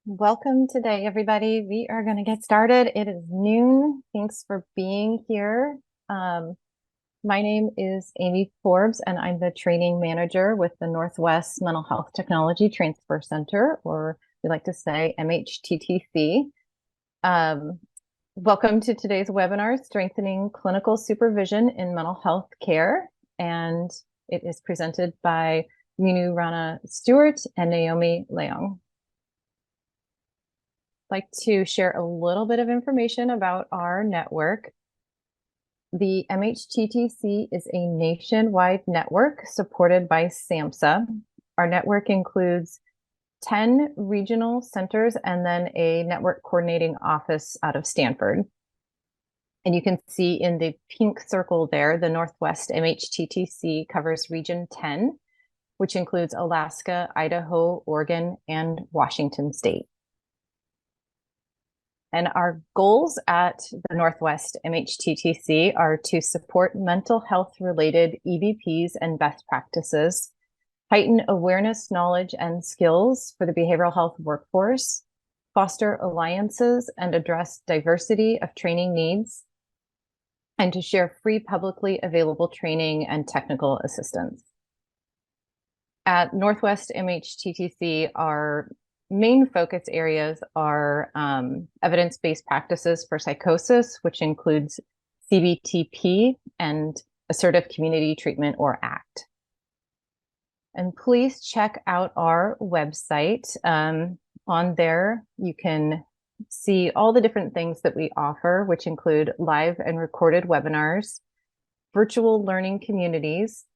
Welcome today, everybody. We are going to get started. It is noon. Thanks for being here. My name is Amy Forbes, and I'm the training manager with the Northwest Mental Health Technology Transfer Center, or we like to say MHTTC. Welcome to today's webinar, Strengthening Clinical Supervision in Mental Health Care. And it is presented by Minu Ranna-Stewart and Naomi Leong. Like to share a little bit of information about our network. The MHTTC is a nationwide network supported by SAMHSA. Our network includes 10 regional centers and then a network coordinating office out of Stanford. And you can see in the pink circle there, the Northwest MHTTC covers Region 10, which includes Alaska, Idaho, Oregon, and Washington State. And our goals at the Northwest MHTTC are to support mental health related EBPs and best practices, heighten awareness, knowledge, and skills for the behavioral health workforce, foster alliances and address diversity of training needs, and to share free publicly available training and technical assistance. At Northwest MHTTC, our main focus areas are evidence-based practices for psychosis, which includes CBTP and assertive community treatment, or ACT. And please check out our website. On there, you can see all the different things that we offer, which include live and recorded webinars, virtual learning communities.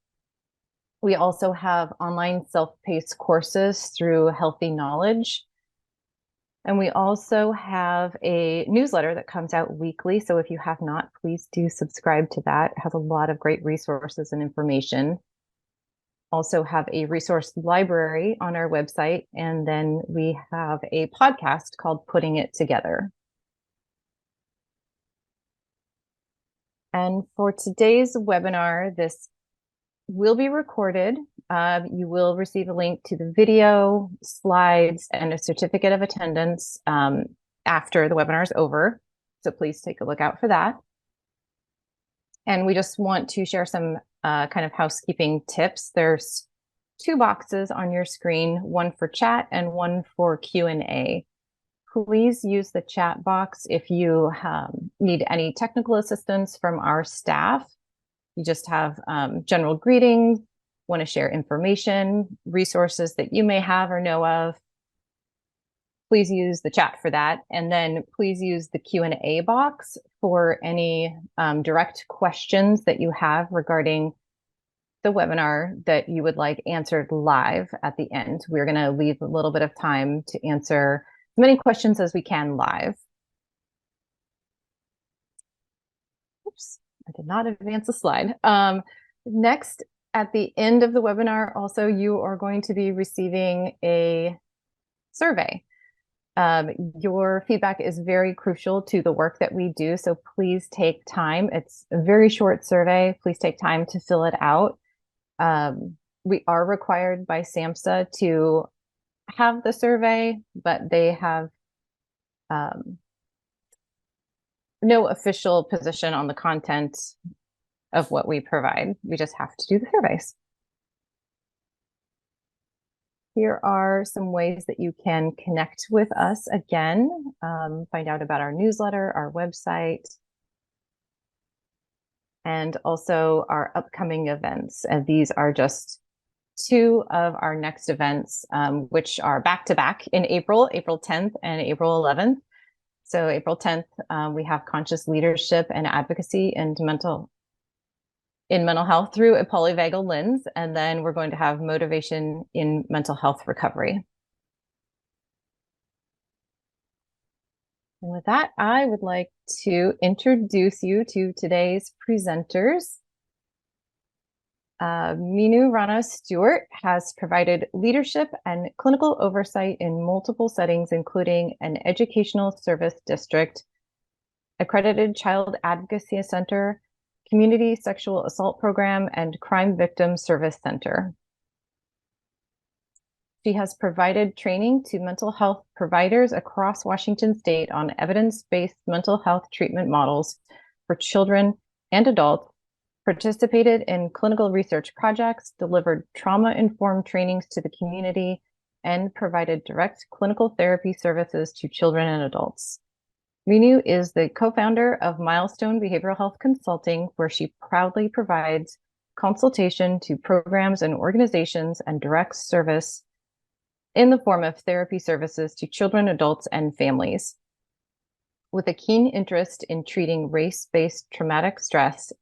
We also have online self-paced courses through Healthy Knowledge. And we also have a newsletter that comes out weekly. So if you have not, please do subscribe to that. It has a lot of great resources and information. Also have a resource library on our website. And then we have a podcast called Putting It Together. And for today's webinar, this will be recorded. You will receive a link to the video, slides, and a certificate of attendance after the webinar is over. So please take a look out for that. And we just want to share some kind of housekeeping tips. There's 2 boxes on your screen, one for chat and one for Q&A. Please use the chat box if you need any technical assistance from our staff. You just have general greetings, want to share information, resources that you may have or know of. Please use the chat for that. And then please use the Q&A box for any direct questions that you have regarding the webinar that you would like answered live at the end. We're going to leave a little bit of time to answer as many questions as we can live. Oops. I did not advance the slide. Next, at the end of the webinar, also, you are going to be receiving a survey. Your feedback is very crucial to the work that we do, so please take time. It's a very short survey. Please take time to fill it out. We are required by SAMHSA to have the survey, but they have no official position on the content of what we provide. We just have to do the surveys. Here are some ways that you can connect with us again, find out about our newsletter, our website, and also our upcoming events. And these are just 2 of our next events, which are back-to-back in April 10th and April 11th. So April 10th, we have conscious leadership and advocacy in mental health through a polyvagal lens. And then we're going to have motivation in mental health recovery. And with that, I would like to introduce you to today's presenters. Minu Ranna-Stewart has provided leadership and clinical oversight in multiple settings, including an educational service district, accredited child advocacy center, community sexual assault program, and crime victim service center. She has provided training to mental health providers across Washington state on evidence-based mental health treatment models for children and adults, participated in clinical research projects, delivered trauma-informed trainings to the community, and provided direct clinical therapy services to children and adults. Minu is the co-founder of Milestone Behavioral Health Consulting, where she proudly provides consultation to programs and organizations and direct service in the form of therapy services to children, adults, and families. With a keen interest in treating race-based traumatic stress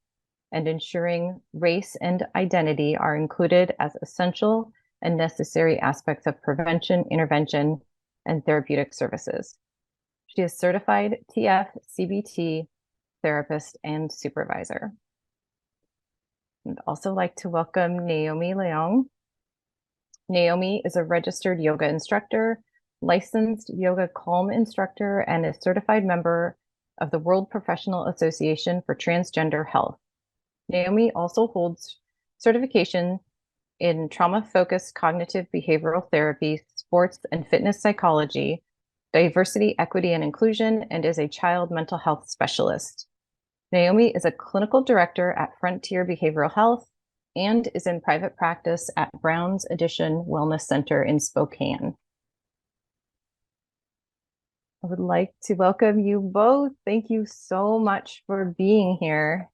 and ensuring race and identity are included as essential and necessary aspects of prevention, intervention, and therapeutic services. She is certified TF-CBT therapist and supervisor. I'd also like to welcome Naomi Leong. Naomi is a registered yoga instructor, licensed yoga calm instructor, and a certified member of the World Professional Association for Transgender Health. Naomi also holds certification in trauma-focused cognitive behavioral therapy, sports and fitness psychology, diversity, equity, and inclusion, and is a child mental health specialist. Naomi is a clinical director at Frontier Behavioral Health and is in private practice at Brown's Addition Wellness Center in Spokane. I would like to welcome you both. Thank you so much for being here.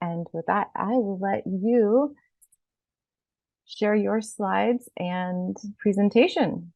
And with that, I will let you share your slides and presentation.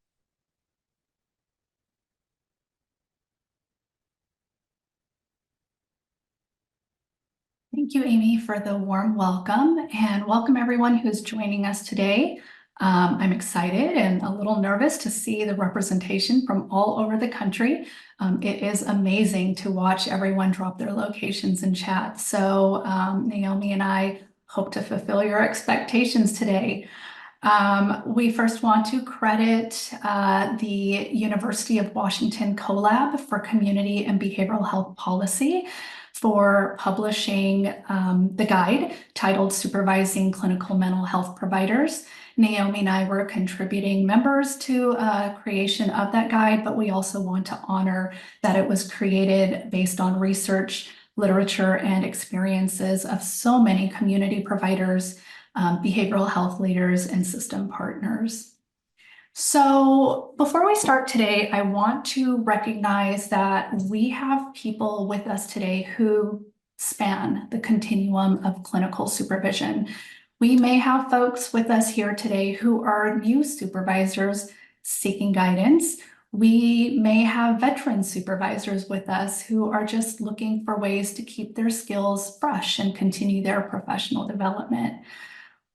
Thank you, Amy, for the warm welcome, and welcome everyone who's joining us today. I'm excited and a little nervous to see the representation from all over the country. It is amazing to watch everyone drop their locations in chat. So Naomi and I hope to fulfill your expectations today. We first want to credit the University of Washington CoLab for Community and Behavioral Health Policy for publishing the guide titled Supervising Clinical Mental Health Providers. Naomi and I were contributing members to creation of that guide, but we also want to honor that it was created based on research, literature, and experiences of so many community providers, behavioral health leaders, and system partners. So before we start today, I want to recognize that we have people with us today who span the continuum of clinical supervision. We may have folks with us here today who are new supervisors seeking guidance. We may have veteran supervisors with us who are just looking for ways to keep their skills fresh and continue their professional development.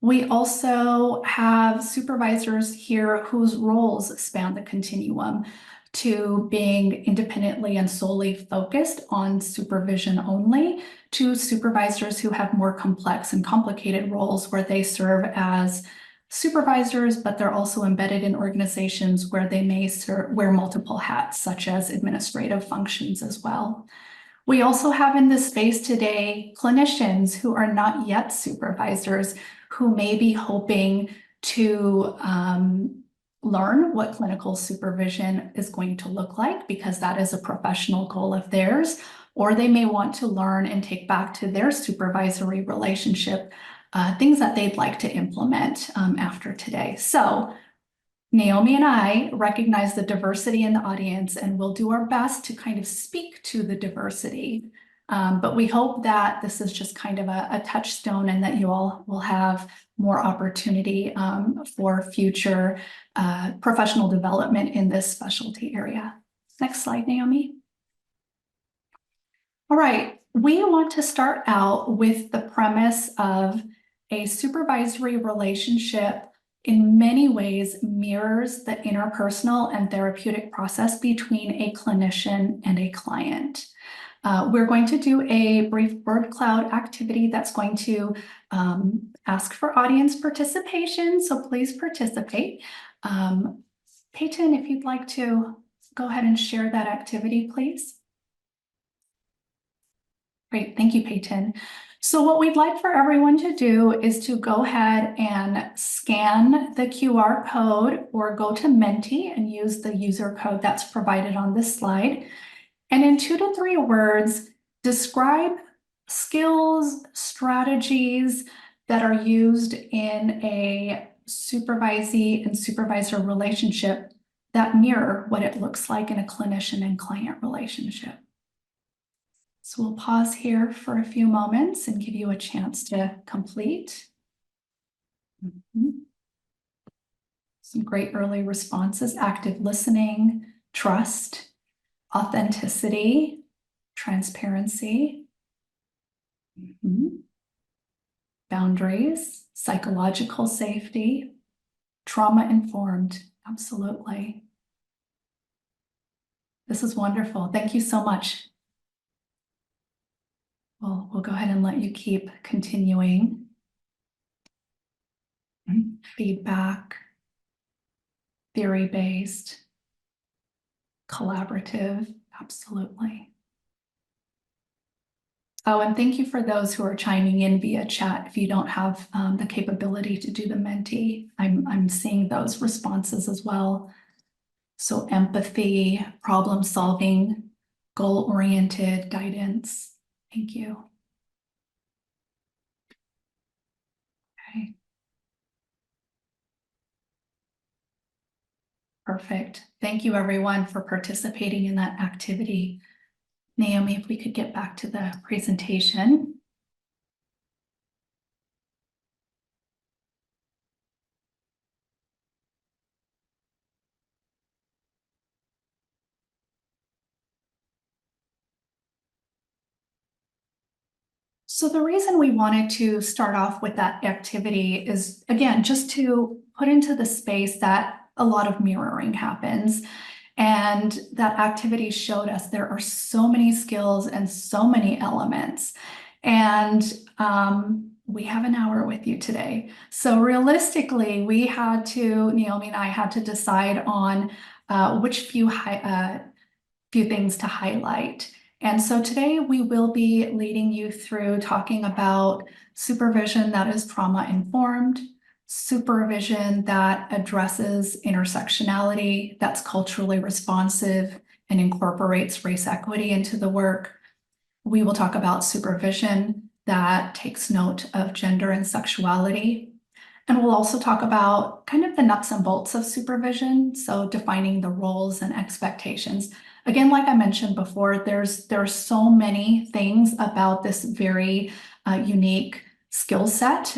We also have supervisors here whose roles span the continuum to being independently and solely focused on supervision only, to supervisors who have more complex and complicated roles where they serve as supervisors, but they're also embedded in organizations where they may wear multiple hats, such as administrative functions as well. We also have in this space today clinicians who are not yet supervisors, who may be hoping to learn what clinical supervision is going to look like, because that is a professional goal of theirs, or they may want to learn and take back to their supervisory relationship things that they'd like to implement after today. So Naomi and I recognize the diversity in the audience, and we'll do our best to kind of speak to the diversity. But we hope that this is just kind of a touchstone, and that you all will have more opportunity for future professional development in this specialty area. Next slide, Naomi. All right, we want to start out with the premise of a supervisory relationship in many ways mirrors the interpersonal and therapeutic process between a clinician and a client. We're going to do a brief word cloud activity that's going to ask for audience participation, so please participate. Peyton, if you'd like to go ahead and share that activity, please. Great, thank you, Peyton. So what we'd like for everyone to do is to go ahead and scan the QR code or go to Menti and use the user code that's provided on this slide. And in 2 to 3 words, describe skills, strategies that are used in a supervisee and supervisor relationship that mirror what it looks like in a clinician and client relationship. So we'll pause here for a few moments and give you a chance to complete. Some great early responses: active listening, trust, authenticity, transparency, boundaries, psychological safety, trauma-informed. Absolutely. This is wonderful. Thank you so much. We'll go ahead and let you keep continuing. Feedback, theory-based, collaborative, absolutely. Oh, and thank you for those who are chiming in via chat. If you don't have the capability to do the Menti, I'm seeing those responses as well. So empathy, problem solving, goal-oriented guidance. Thank you. Okay. Perfect. Thank you everyone for participating in that activity. Naomi, if we could get back to the presentation. So the reason we wanted to start off with that activity is, again, just to put into the space that a lot of mirroring happens. And that activity showed us there are so many skills and so many elements. And we have an hour with you today. So realistically, we had to, Naomi and I had to decide on which few things to highlight. And so today we will be leading you through talking about supervision that is trauma-informed, supervision that addresses intersectionality, that's culturally responsive and incorporates race equity into the work. We will talk about supervision that takes note of gender and sexuality. And we'll also talk about kind of the nuts and bolts of supervision, so defining the roles and expectations. Again, like I mentioned before, there are so many things about this very unique skill set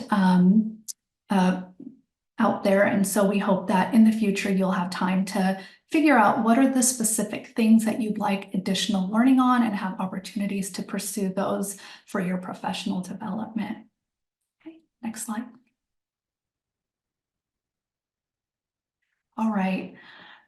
out there. And so we hope that in the future, you'll have time to figure out what are the specific things that you'd like additional learning on and have opportunities to pursue those for your professional development. Okay, next slide. All right.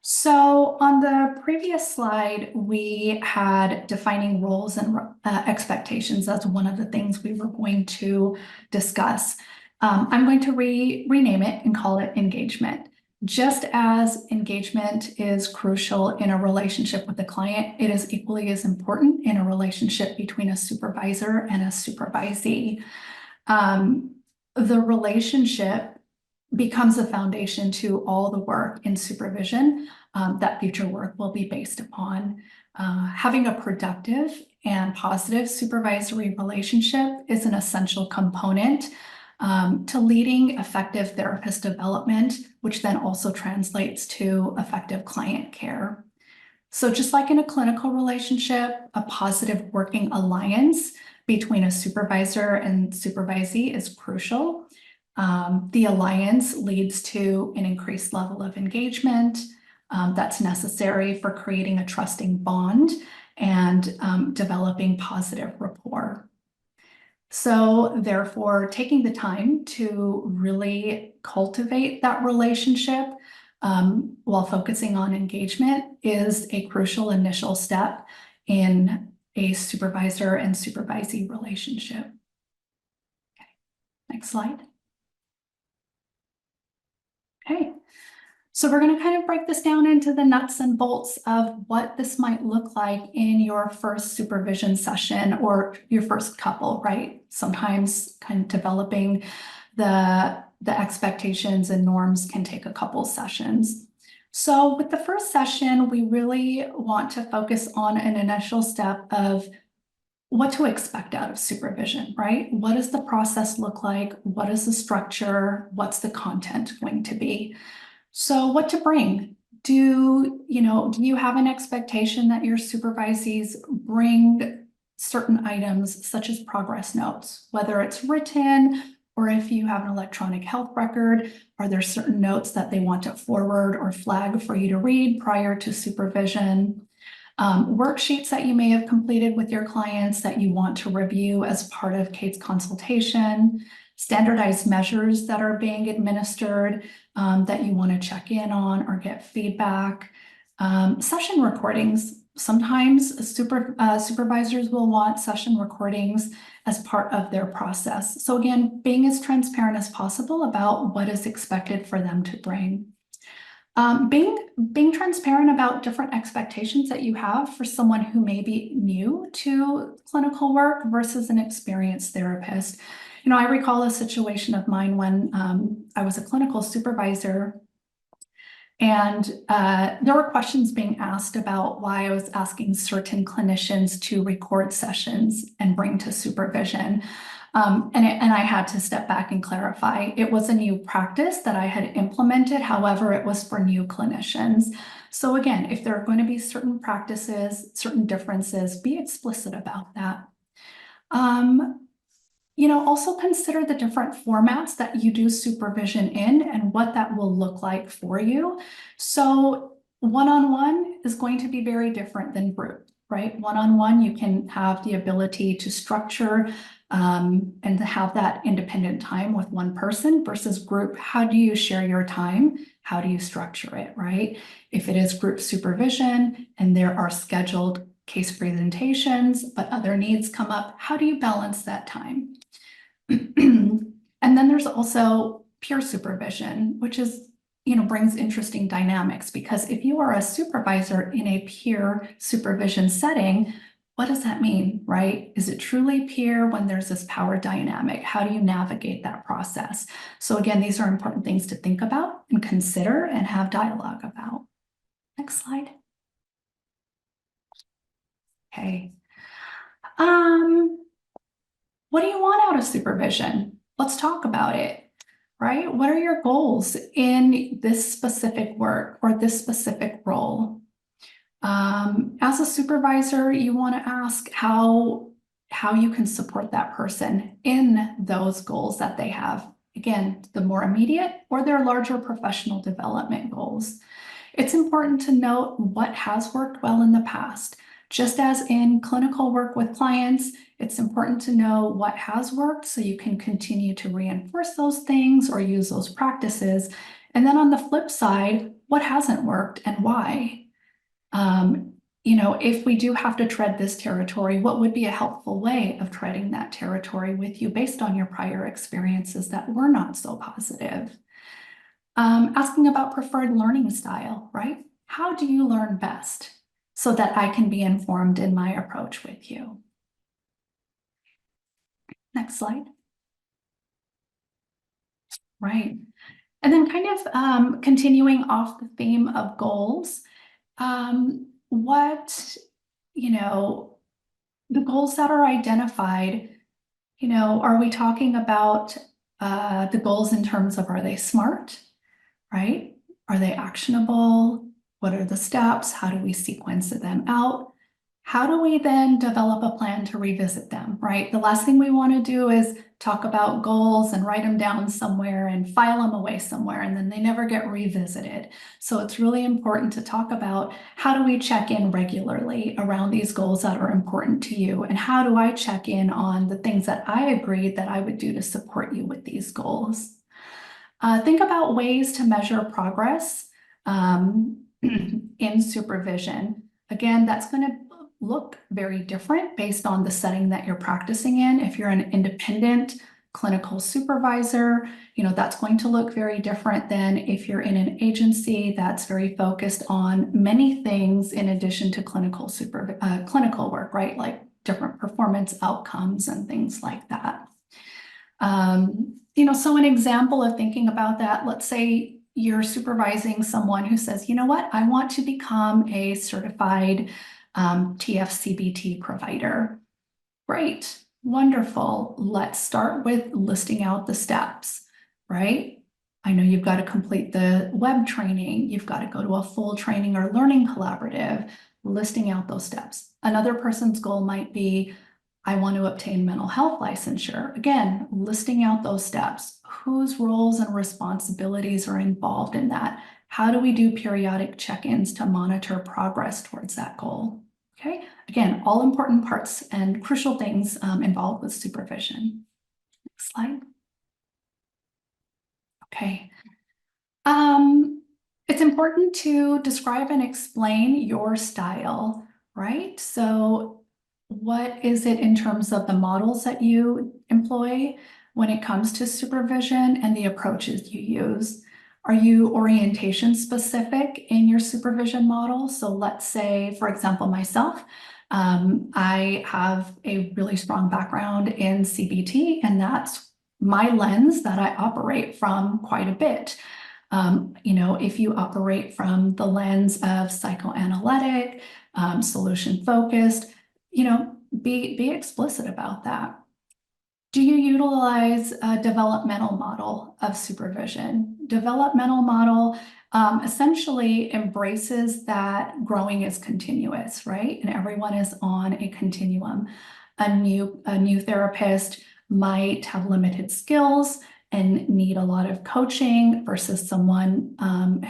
So on the previous slide, we had defining roles and expectations as one of the things we were going to discuss. I'm going to rename it and call it engagement. Just as engagement is crucial in a relationship with a client, it is equally as important in a relationship between a supervisor and a supervisee. The relationship becomes a foundation to all the work in supervision that future work will be based upon. Having a productive and positive supervisory relationship is an essential component to leading effective therapist development, which then also translates to effective client care. So just like in a clinical relationship, a positive working alliance between a supervisor and supervisee is crucial. The alliance leads to an increased level of engagement that's necessary for creating a trusting bond and developing positive rapport. So therefore, taking the time to really cultivate that relationship while focusing on engagement is a crucial initial step in a supervisor and supervisee relationship. Okay, next slide. Okay, So we're going to kind of break this down into the nuts and bolts of what this might look like in your first supervision session or your first couple, right? Sometimes kind of developing the expectations and norms can take a couple sessions. So with the first session, we really want to focus on an initial step of what to expect out of supervision, right? What does the process look like? What is the structure? What's the content going to be? So what to bring? Do you have an expectation that your supervisees bring certain items such as progress notes, whether it's written or if you have an electronic health record? Are there certain notes that they want to forward or flag for you to read prior to supervision? Worksheets that you may have completed with your clients that you want to review as part of Kate's consultation, standardized measures that are being administered that you want to check in on or get feedback, session recordings. Sometimes supervisors will want session recordings as part of their process. So again, being as transparent as possible about what is expected for them to bring. Being transparent about different expectations that you have for someone who may be new to clinical work versus an experienced therapist. I recall a situation of mine when I was a clinical supervisor, and there were questions being asked about why I was asking certain clinicians to record sessions and bring to supervision. And I had to step back and clarify. It was a new practice that I had implemented. However, it was for new clinicians. So again, if there are going to be certain practices, certain differences, be explicit about that. Also consider the different formats that you do supervision in and what that will look like for you. So one-on-one is going to be very different than group, right? One-on-one, you can have the ability to structure and have that independent time with one person versus group. How do you share your time? How do you structure it, right? If it is group supervision and there are scheduled case presentations, but other needs come up, how do you balance that time? And then there's also peer supervision, which is, brings interesting dynamics, because if you are a supervisor in a peer supervision setting, what does that mean, right? Is it truly peer when there's this power dynamic? How do you navigate that process? So again, these are important things to think about and consider and have dialogue about. Next slide. Okay. What do you want out of supervision? Let's talk about it, right? What are your goals in this specific work or this specific role? As a supervisor, you want to ask how you can support that person in those goals that they have. Again, the more immediate or their larger professional development goals. It's important to note what has worked well in the past. Just as in clinical work with clients, it's important to know what has worked so you can continue to reinforce those things or use those practices. And then on the flip side, what hasn't worked and why? If we do have to tread this territory, what would be a helpful way of treading that territory with you based on your prior experiences that were not so positive? Asking about preferred learning style, right? How do you learn best so that I can be informed in my approach with you? Next slide. Right. And then kind of continuing off the theme of goals, the goals that are identified, are we talking about the goals in terms of, are they SMART, right? Are they actionable? What are the steps? How do we sequence them out? How do we then develop a plan to revisit them, right? The last thing we want to do is talk about goals and write them down somewhere and file them away somewhere, and then they never get revisited. So it's really important to talk about, how do we check in regularly around these goals that are important to you? And how do I check in on the things that I agreed that I would do to support you with these goals? Think about ways to measure progress in supervision. Again, that's going to look very different based on the setting that you're practicing in. If you're an independent clinical supervisor, that's going to look very different than if you're in an agency that's very focused on many things in addition to clinical work, right? Like different performance outcomes and things like that. So an example of thinking about that, let's say you're supervising someone who says, you know what, I want to become a certified TF-CBT provider. Great, wonderful. Let's start with listing out the steps, right? I know you've got to complete the web training. You've got to go to a full training or learning collaborative, listing out those steps. Another person's goal might be, I want to obtain mental health licensure. Again, listing out those steps. Whose roles and responsibilities are involved in that? How do we do periodic check-ins to monitor progress towards that goal? Okay, again, all important parts and crucial things involved with supervision. Next slide. Okay. It's important to describe and explain your style, right? So what is it in terms of the models that you employ when it comes to supervision and the approaches you use? Are you orientation specific in your supervision model? So let's say, for example, myself, I have a really strong background in CBT, and that's my lens that I operate from quite a bit. If you operate from the lens of psychoanalytic, solution focused, be explicit about that. Do you utilize a developmental model of supervision? Developmental model essentially embraces that growing is continuous, right? And everyone is on a continuum. A new therapist might have limited skills and need a lot of coaching versus someone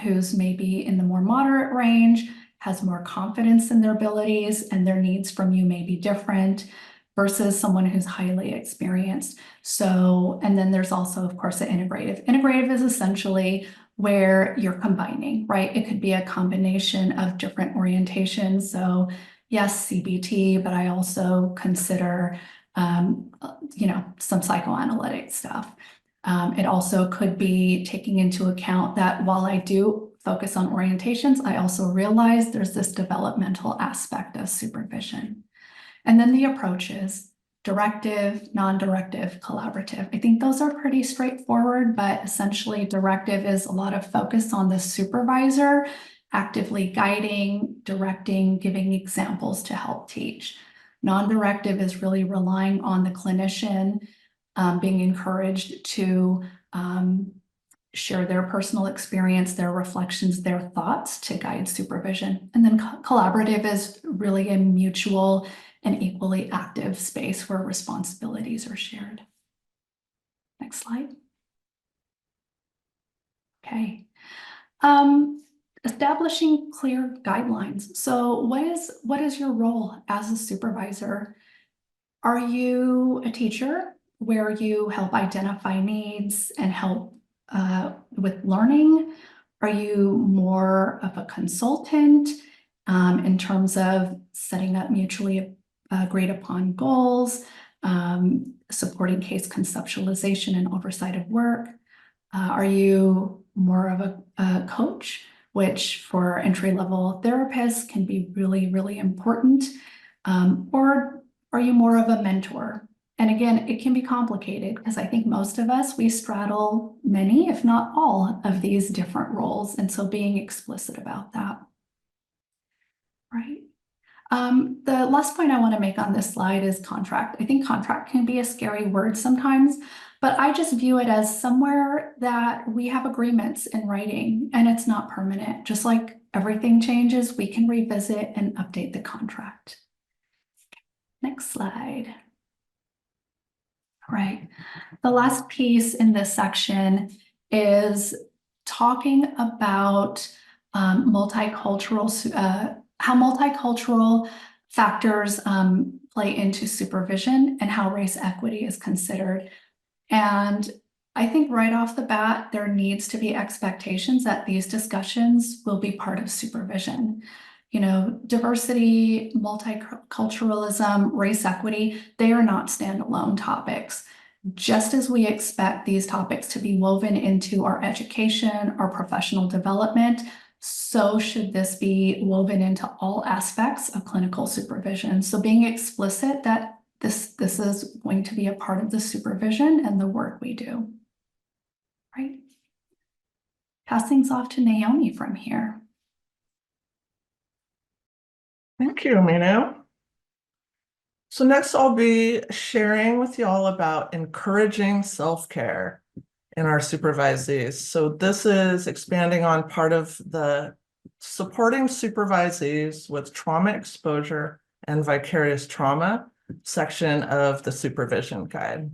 who's maybe in the more moderate range, has more confidence in their abilities, and their needs from you may be different versus someone who's highly experienced. So, and then there's also, of course, the integrative. Integrative is essentially where you're combining, right? It could be a combination of different orientations. So yes, CBT, but I also consider, some psychoanalytic stuff. It also could be taking into account that while I do focus on orientations, I also realize there's this developmental aspect of supervision. And then the approaches, directive, non-directive, collaborative. I think those are pretty straightforward, but essentially directive is a lot of focus on the supervisor, actively guiding, directing, giving examples to help teach. Non-directive is really relying on the clinician, being encouraged to share their personal experience, their reflections, their thoughts to guide supervision. And then collaborative is really a mutual and equally active space where responsibilities are shared. Next slide. Okay. Establishing clear guidelines. So what is your role as a supervisor? Are you a teacher where you help identify needs and help with learning? Are you more of a consultant in terms of setting up mutually agreed upon goals, supporting case conceptualization and oversight of work? Are you more of a coach, which for entry-level therapists can be really, really important? Or are you more of a mentor? And again, it can be complicated because I think most of us, we straddle many, if not all, of these different roles. And so being explicit about that. Right. The last point I want to make on this slide is contract. I think contract can be a scary word sometimes, but I just view it as somewhere that we have agreements in writing and it's not permanent. Just like everything changes, we can revisit and update the contract. Next slide. All right. The last piece in this section is talking about how multicultural factors play into supervision and how race equity is considered. And I think right off the bat, there needs to be expectations that these discussions will be part of supervision. Diversity, multiculturalism, race equity, they are not standalone topics. Just as we expect these topics to be woven into our education, our professional development, so should this be woven into all aspects of clinical supervision. So being explicit that this is going to be a part of the supervision and the work we do. Right. Pass things off to Naomi from here. Thank you, Minu. So next I'll be sharing with y'all about encouraging self-care in our supervisees. So this is expanding on part of the supporting supervisees with trauma exposure and vicarious trauma section of the supervision guide.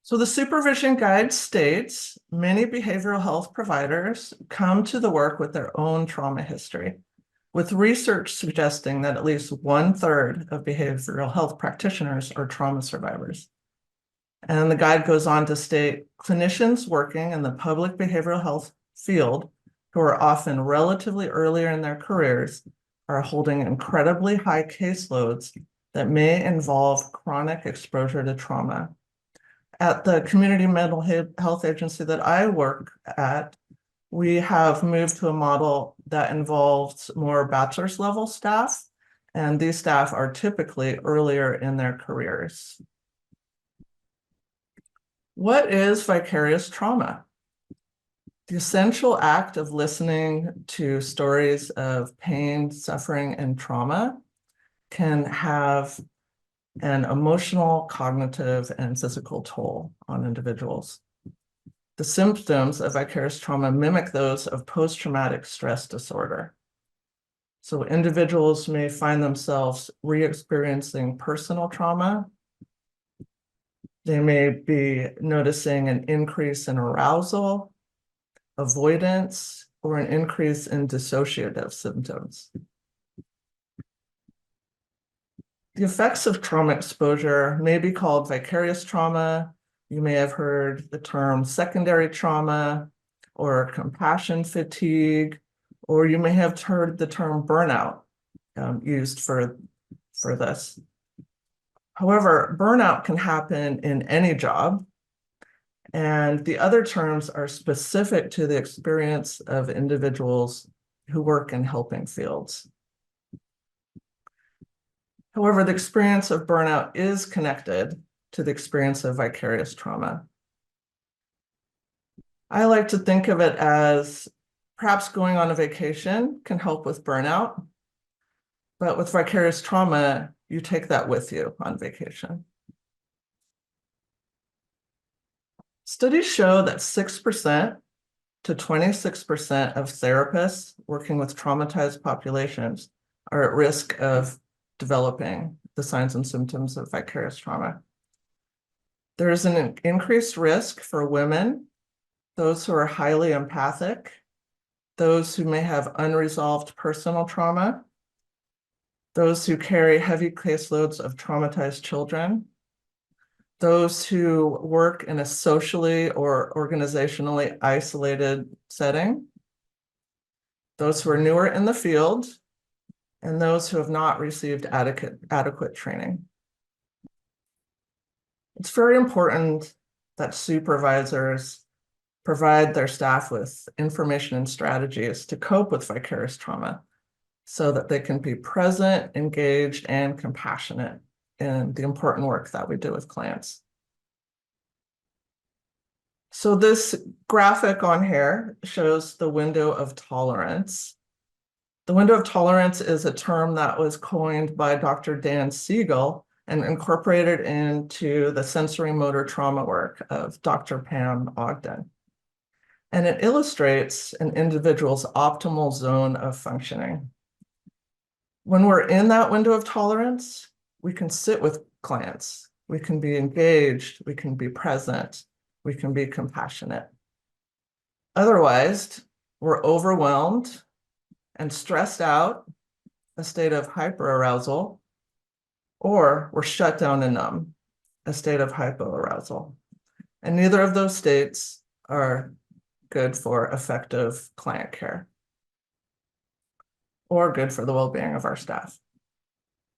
So the supervision guide states many behavioral health providers come to the work with their own trauma history, with research suggesting that at least 1/3 of behavioral health practitioners are trauma survivors. And the guide goes on to state clinicians working in the public behavioral health field, who are often relatively earlier in their careers, are holding incredibly high caseloads that may involve chronic exposure to trauma. At the community mental health agency that I work at, we have moved to a model that involves more bachelor's level staff, and these staff are typically earlier in their careers. What is vicarious trauma? The essential act of listening to stories of pain, suffering, and trauma can have an emotional, cognitive, and physical toll on individuals. The symptoms of vicarious trauma mimic those of post-traumatic stress disorder. So individuals may find themselves re-experiencing personal trauma. They may be noticing an increase in arousal, avoidance, or an increase in dissociative symptoms. The effects of trauma exposure may be called vicarious trauma. You may have heard the term secondary trauma or compassion fatigue, or you may have heard the term burnout used for this. However, burnout can happen in any job, and the other terms are specific to the experience of individuals who work in helping fields. However, the experience of burnout is connected to the experience of vicarious trauma. I like to think of it as perhaps going on a vacation can help with burnout, but with vicarious trauma, you take that with you on vacation. Studies show that 6% to 26% of therapists working with traumatized populations are at risk of developing the signs and symptoms of vicarious trauma. There is an increased risk for women, those who are highly empathic, those who may have unresolved personal trauma, those who carry heavy caseloads of traumatized children, those who work in a socially or organizationally isolated setting, those who are newer in the field, and those who have not received adequate training. It's very important that supervisors provide their staff with information and strategies to cope with vicarious trauma so that they can be present, engaged, and compassionate in the important work that we do with clients. So this graphic on here shows the window of tolerance. The window of tolerance is a term that was coined by Dr. Dan Siegel and incorporated into the sensory motor trauma work of Dr. Pam Ogden. And it illustrates an individual's optimal zone of functioning. When we're in that window of tolerance, we can sit with clients, we can be engaged, we can be present, we can be compassionate. Otherwise, we're overwhelmed and stressed out, a state of hyperarousal, or we're shut down and numb, a state of hypoarousal. And neither of those states are good for effective client care. or good for the well-being of our staff.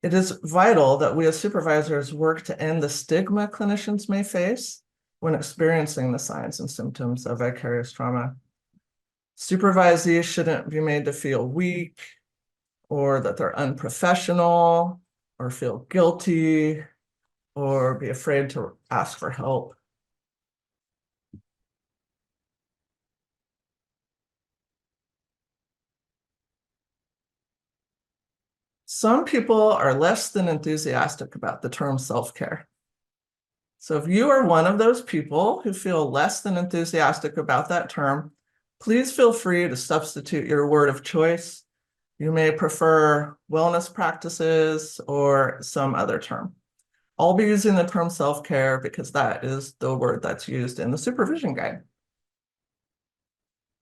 It is vital that we as supervisors work to end the stigma clinicians may face when experiencing the signs and symptoms of vicarious trauma. Supervisees shouldn't be made to feel weak or that they're unprofessional or feel guilty or be afraid to ask for help. Some people are less than enthusiastic about the term self-care. So if you are one of those people who feel less than enthusiastic about that term, please feel free to substitute your word of choice. You may prefer wellness practices or some other term. I'll be using the term self-care because that is the word that's used in the supervision guide.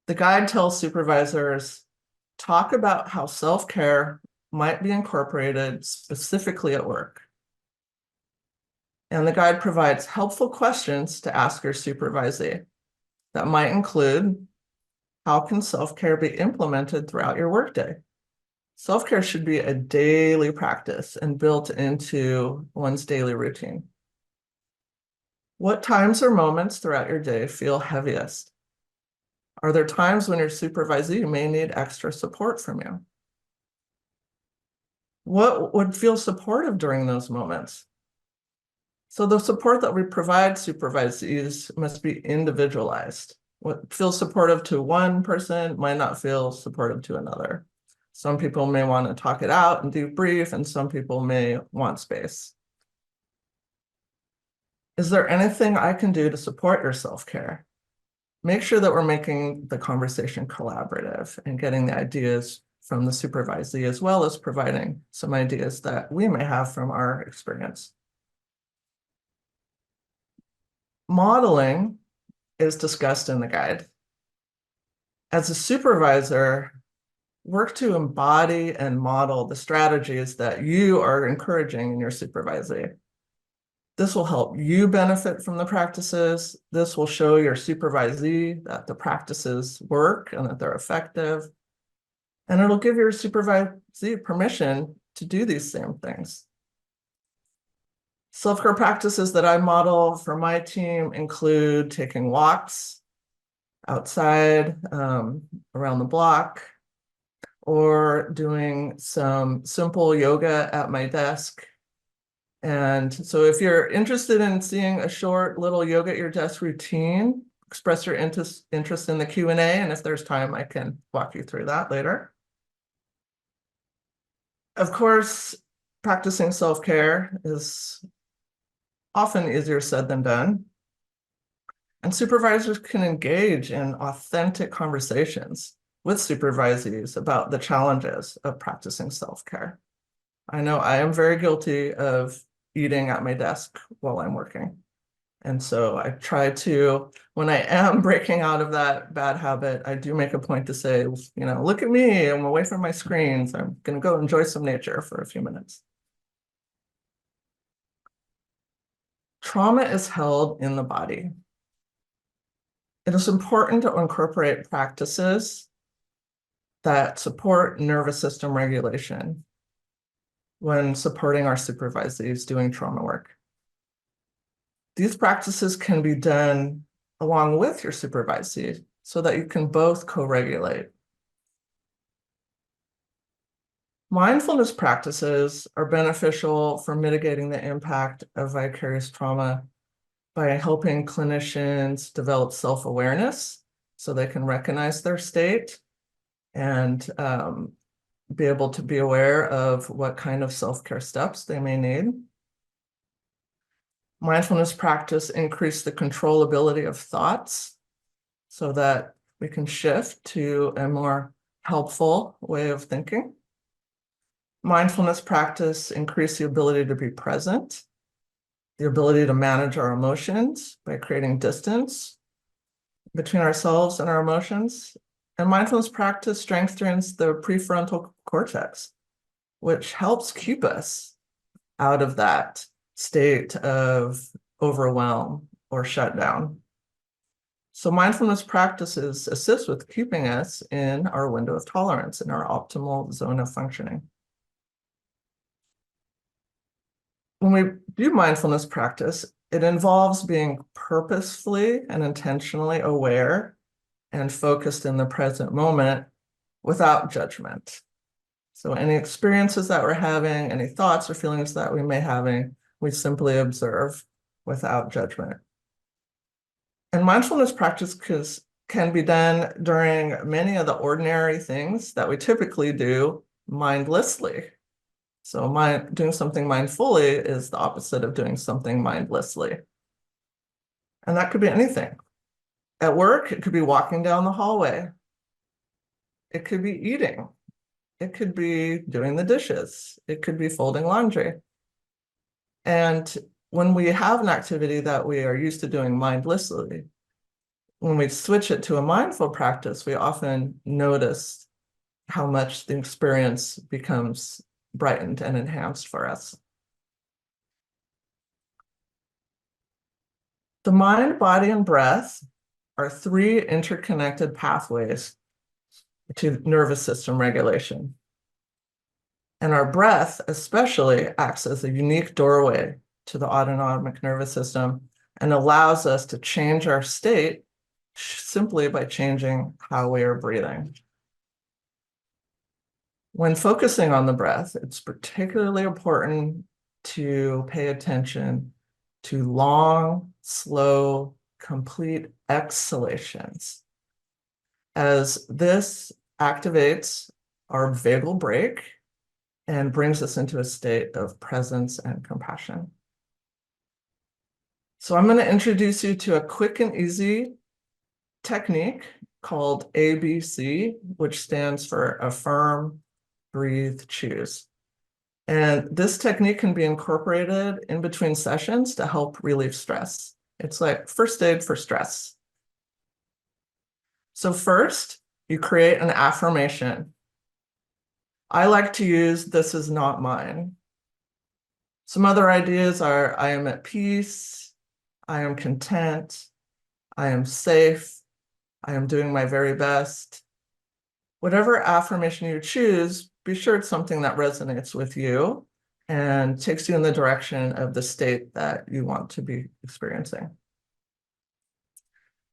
The guide tells supervisors, talk about how self-care might be incorporated specifically at work. And the guide provides helpful questions to ask your supervisee. That might include, how can self-care be implemented throughout your workday? Self-care should be a daily practice and built into one's daily routine. What times or moments throughout your day feel heaviest? Are there times when your supervisee may need extra support from you? What would feel supportive during those moments? So the support that we provide supervisees must be individualized. What feels supportive to one person might not feel supportive to another. Some people may want to talk it out and debrief, and some people may want space. Is there anything I can do to support your self-care? Make sure that we're making the conversation collaborative and getting the ideas from the supervisee, as well as providing some ideas that we may have from our experience. Modeling is discussed in the guide. As a supervisor, work to embody and model the strategies that you are encouraging in your supervisee. This will help you benefit from the practices. This will show your supervisee that the practices work and that they're effective. And it'll give your supervisee permission to do these same things. Self-care practices that I model for my team include taking walks outside, around the block, or doing some simple yoga at my desk. And so if you're interested in seeing a short little yoga at your desk routine, express your interest in the Q&A, and if there's time, I can walk you through that later. Of course, practicing self-care is often easier said than done. And supervisors can engage in authentic conversations with supervisees about the challenges of practicing self-care. I know I am very guilty of eating at my desk while I'm working. And so I try to, when I am breaking out of that bad habit, I do make a point to say, look at me, I'm away from my screens. I'm going to go enjoy some nature for a few minutes. Trauma is held in the body. It is important to incorporate practices that support nervous system regulation when supporting our supervisees doing trauma work. These practices can be done along with your supervisee so that you can both co-regulate. Mindfulness practices are beneficial for mitigating the impact of vicarious trauma by helping clinicians develop self-awareness so they can recognize their state and be able to be aware of what kind of self-care steps they may need. Mindfulness practice increase the controllability of thoughts so that we can shift to a more helpful way of thinking. Mindfulness practice increase the ability to be present, the ability to manage our emotions by creating distance between ourselves and our emotions. And mindfulness practice strengthens the prefrontal cortex, which helps keep us out of that state of overwhelm or shutdown. So mindfulness practices assist with keeping us in our window of tolerance, in our optimal zone of functioning. When we do mindfulness practice, it involves being purposefully and intentionally aware and focused in the present moment without judgment. So any experiences that we're having, any thoughts or feelings that we may having, we simply observe without judgment. And mindfulness practice can be done during many of the ordinary things that we typically do mindlessly. So doing something mindfully is the opposite of doing something mindlessly. And that could be anything. At work, it could be walking down the hallway. It could be eating. It could be doing the dishes. It could be folding laundry. And when we have an activity that we are used to doing mindlessly, when we switch it to a mindful practice, we often notice how much the experience becomes brightened and enhanced for us. The mind, body, and breath are three interconnected pathways to nervous system regulation. And our breath especially acts as a unique doorway to the autonomic nervous system and allows us to change our state simply by changing how we are breathing. When focusing on the breath, it's particularly important to pay attention to long, slow, complete exhalations, as this activates our vagal brake and brings us into a state of presence and compassion. So I'm going to introduce you to a quick and easy technique called ABC, which stands for Affirm, Breathe, Choose. And this technique can be incorporated in between sessions to help relieve stress. It's like first aid for stress. So first, you create an affirmation. I like to use "this is not mine." Some other ideas are I am at peace, I am content, I am safe, I am doing my very best. Whatever affirmation you choose, be sure it's something that resonates with you and takes you in the direction of the state that you want to be experiencing.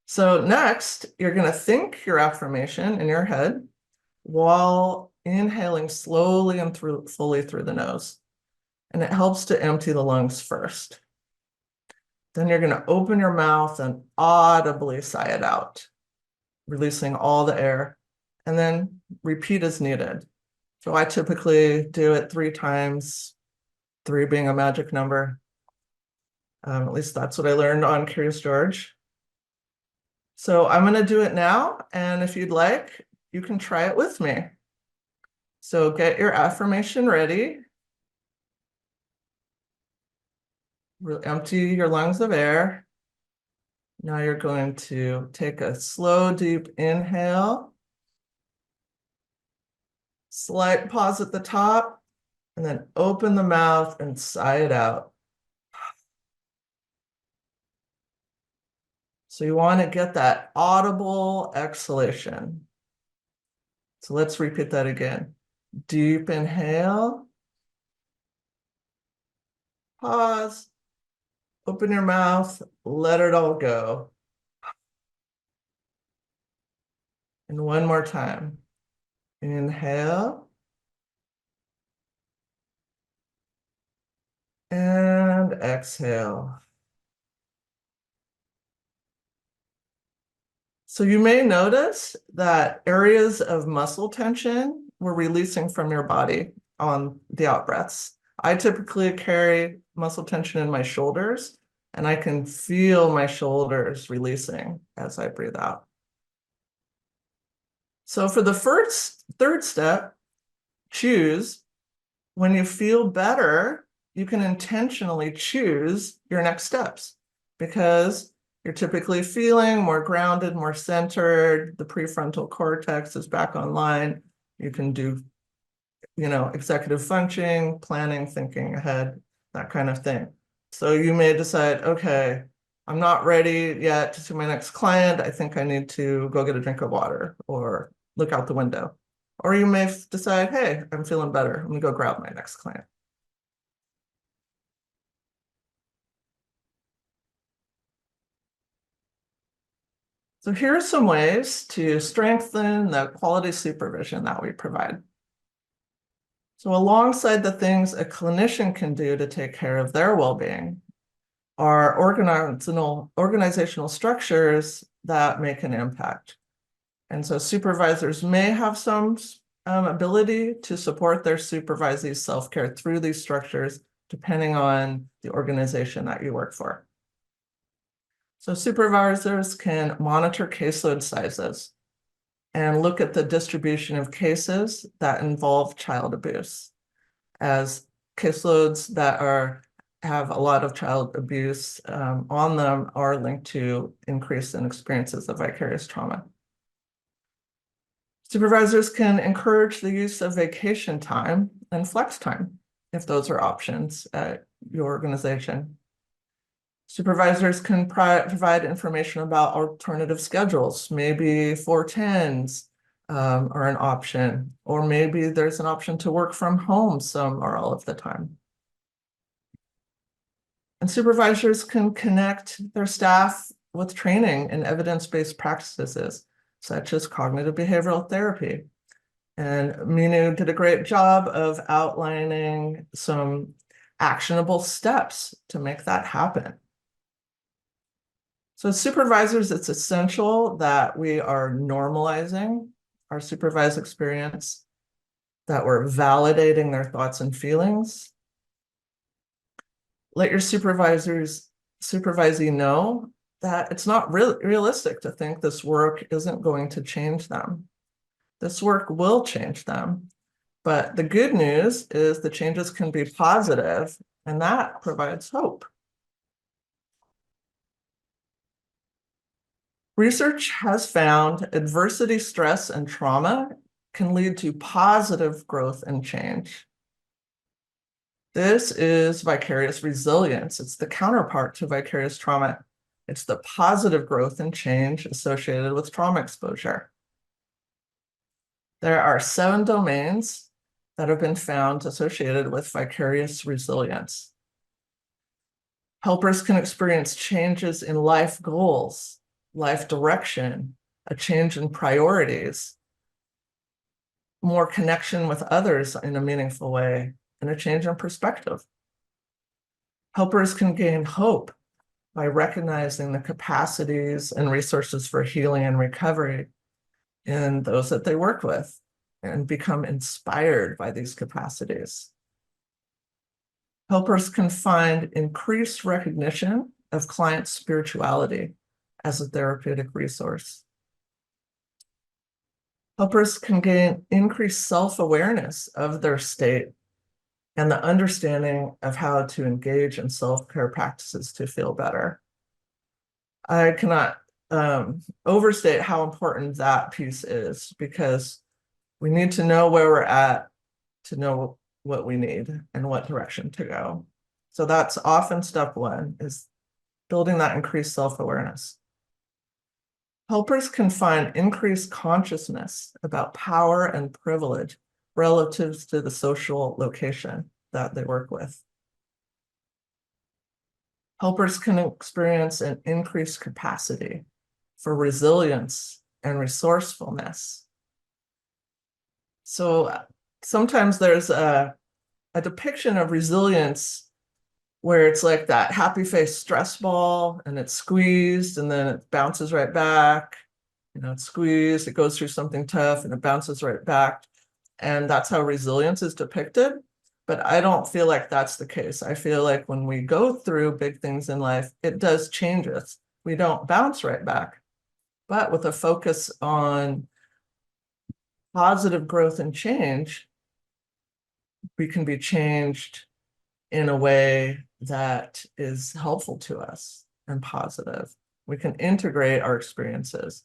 So next, you're going to think your affirmation in your head while inhaling slowly and fully through the nose. And it helps to empty the lungs first. Then you're going to open your mouth and audibly sigh it out, releasing all the air, and then repeat as needed. So I typically do it 3 times, 3 being a magic number. At least that's what I learned on Curious George. So I'm going to do it now, and if you'd like, you can try it with me. So get your affirmation ready. Empty your lungs of air. Now you're going to take a slow, deep inhale. Slight pause at the top, and then open the mouth and sigh it out. So you want to get that audible exhalation. So let's repeat that again. Deep inhale. Pause. Open your mouth. Let it all go. And one more time. Inhale. And exhale. So you may notice that areas of muscle tension were releasing from your body on the out breaths. I typically carry muscle tension in my shoulders, and I can feel my shoulders releasing as I breathe out. So for the third step, choose. When you feel better, you can intentionally choose your next steps, because you're typically feeling more grounded, more centered. The prefrontal cortex is back online. You can do, executive functioning, planning, thinking ahead, that kind of thing. So you may decide, okay, I'm not ready yet to see my next client. I think I need to go get a drink of water or look out the window. Or you may decide, hey, I'm feeling better. I'm gonna go grab my next client. So here are some ways to strengthen the quality supervision that we provide. So alongside the things a clinician can do to take care of their well-being are organizational structures that make an impact. And so supervisors may have some ability to support their supervisees' self-care through these structures, depending on the organization that you work for. So supervisors can monitor caseload sizes and look at the distribution of cases that involve child abuse, as caseloads that have a lot of child abuse on them are linked to increase in experiences of vicarious trauma. Supervisors can encourage the use of vacation time and flex time, if those are options at your organization. Supervisors can provide information about alternative schedules. Maybe 410s are an option, or maybe there's an option to work from home some or all of the time. And supervisors can connect their staff with training in evidence-based practices, such as cognitive behavioral therapy. And Minu did a great job of outlining some actionable steps to make that happen. So as supervisors, it's essential that we are normalizing our supervised experience, that we're validating their thoughts and feelings. Let your supervisee know that it's not realistic to think this work isn't going to change them. This work will change them. But the good news is the changes can be positive, and that provides hope. Research has found adversity, stress, and trauma can lead to positive growth and change. This is vicarious resilience. It's the counterpart to vicarious trauma. It's the positive growth and change associated with trauma exposure. There are 7 domains that have been found associated with vicarious resilience. Helpers can experience changes in life goals, life direction, a change in priorities, more connection with others in a meaningful way, and a change in perspective. Helpers can gain hope by recognizing the capacities and resources for healing and recovery in those that they work with, and become inspired by these capacities. Helpers can find increased recognition of client spirituality as a therapeutic resource. Helpers can gain increased self-awareness of their state and the understanding of how to engage in self-care practices to feel better. I cannot overstate how important that piece is, because we need to know where we're at to know what we need and what direction to go. So that's often step 1, is building that increased self-awareness. Helpers can find increased consciousness about power and privilege relative to the social location that they work with. Helpers can experience an increased capacity for resilience and resourcefulness. So sometimes there's a depiction of resilience where it's like that happy face stress ball, and it's squeezed and then it bounces right back. You know, it's squeezed, it goes through something tough and it bounces right back. And that's how resilience is depicted. But I don't feel like that's the case. I feel like when we go through big things in life, it does change us. We don't bounce right back. But with a focus on positive growth and change, we can be changed in a way that is helpful to us and positive. We can integrate our experiences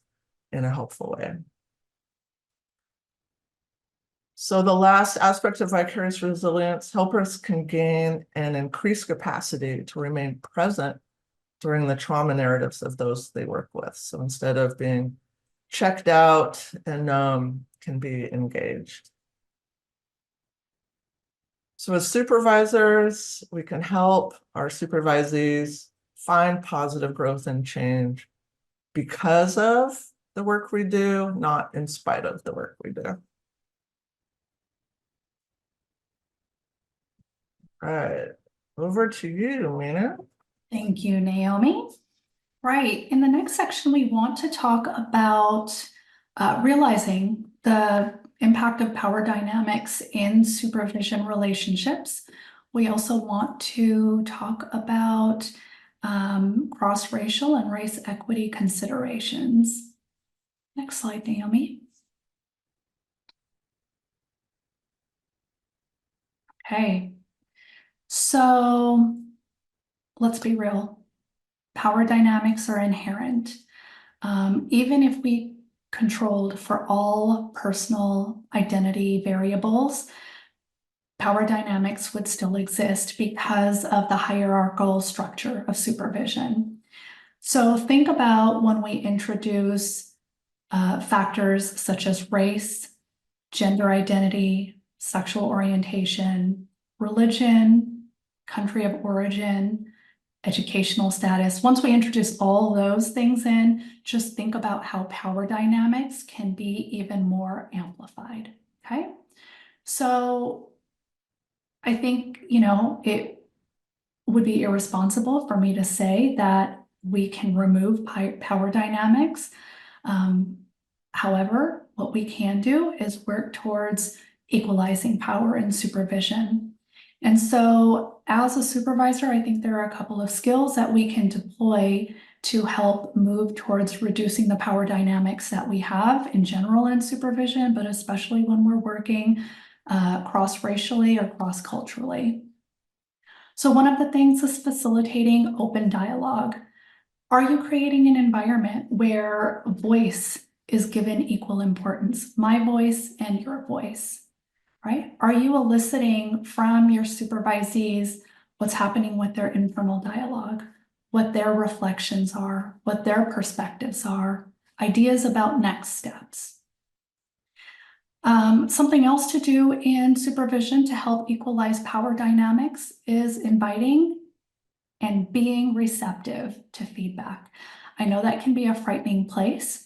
in a helpful way. So the last aspect of vicarious resilience, helpers can gain an increased capacity to remain present during the trauma narratives of those they work with. So instead of being checked out and can be engaged. So as supervisors, we can help our supervisees find positive growth and change because of the work we do, not in spite of the work we do. All right, over to you, Minu. Thank you, Naomi. Right, in the next section, we want to talk about realizing the impact of power dynamics in supervision relationships. We also want to talk about cross-racial and race equity considerations. Next slide, Naomi. Okay, so let's be real. Power dynamics are inherent. Even if we controlled for all personal identity variables, power dynamics would still exist because of the hierarchical structure of supervision. So think about when we introduce factors such as race, gender identity, sexual orientation, religion, country of origin, educational status. Once we introduce all those things in, just think about how power dynamics can be even more amplified, okay? So I think, it would be irresponsible for me to say that we can remove power dynamics. However, what we can do is work towards equalizing power in supervision. And so as a supervisor, I think there are a couple of skills that we can deploy to help move towards reducing the power dynamics that we have in general in supervision, but especially when we're working cross-racially or cross-culturally. So one of the things is facilitating open dialogue. Are you creating an environment where voice is given equal importance, my voice and your voice? Right? Are you eliciting from your supervisees what's happening with their internal dialogue, what their reflections are, what their perspectives are, ideas about next steps? Something else to do in supervision to help equalize power dynamics is inviting and being receptive to feedback. I know that can be a frightening place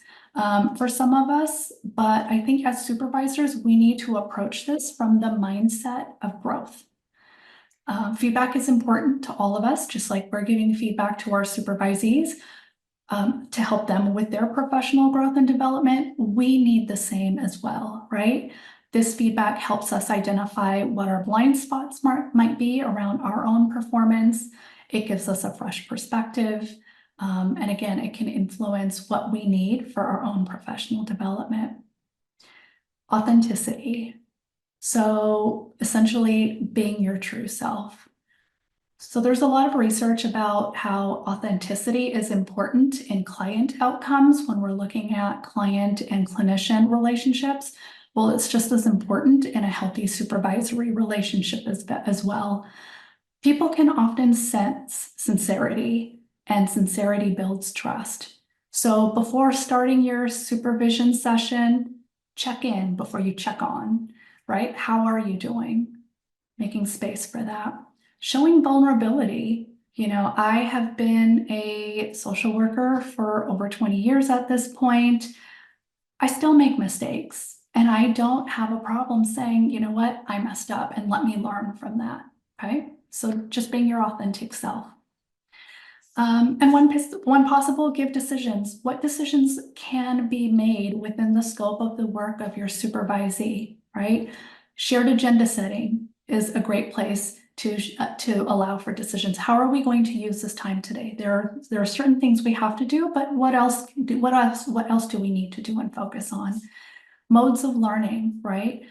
for some of us, but I think as supervisors, we need to approach this from the mindset of growth. Feedback is important to all of us, just like we're giving feedback to our supervisees to help them with their professional growth and development. We need the same as well, right? This feedback helps us identify what our blind spots might be around our own performance. It gives us a fresh perspective. And again, it can influence what we need for our own professional development. Authenticity. So essentially being your true self. So there's a lot of research about how authenticity is important in client outcomes when we're looking at client and clinician relationships. Well, it's just as important in a healthy supervisory relationship as well. People can often sense sincerity, and sincerity builds trust. So before starting your supervision session, check in before you check on, right? How are you doing? Making space for that. Showing vulnerability. I have been a social worker for over 20 years at this point. I still make mistakes, and I don't have a problem saying, you know what, I messed up and let me learn from that, okay? So just being your authentic self. And one possible, give decisions. What decisions can be made within the scope of the work of your supervisee, right? Shared agenda setting is a great place to allow for decisions. How are we going to use this time today? There are certain things we have to do, but what else do we need to do and focus on? Modes of learning, right?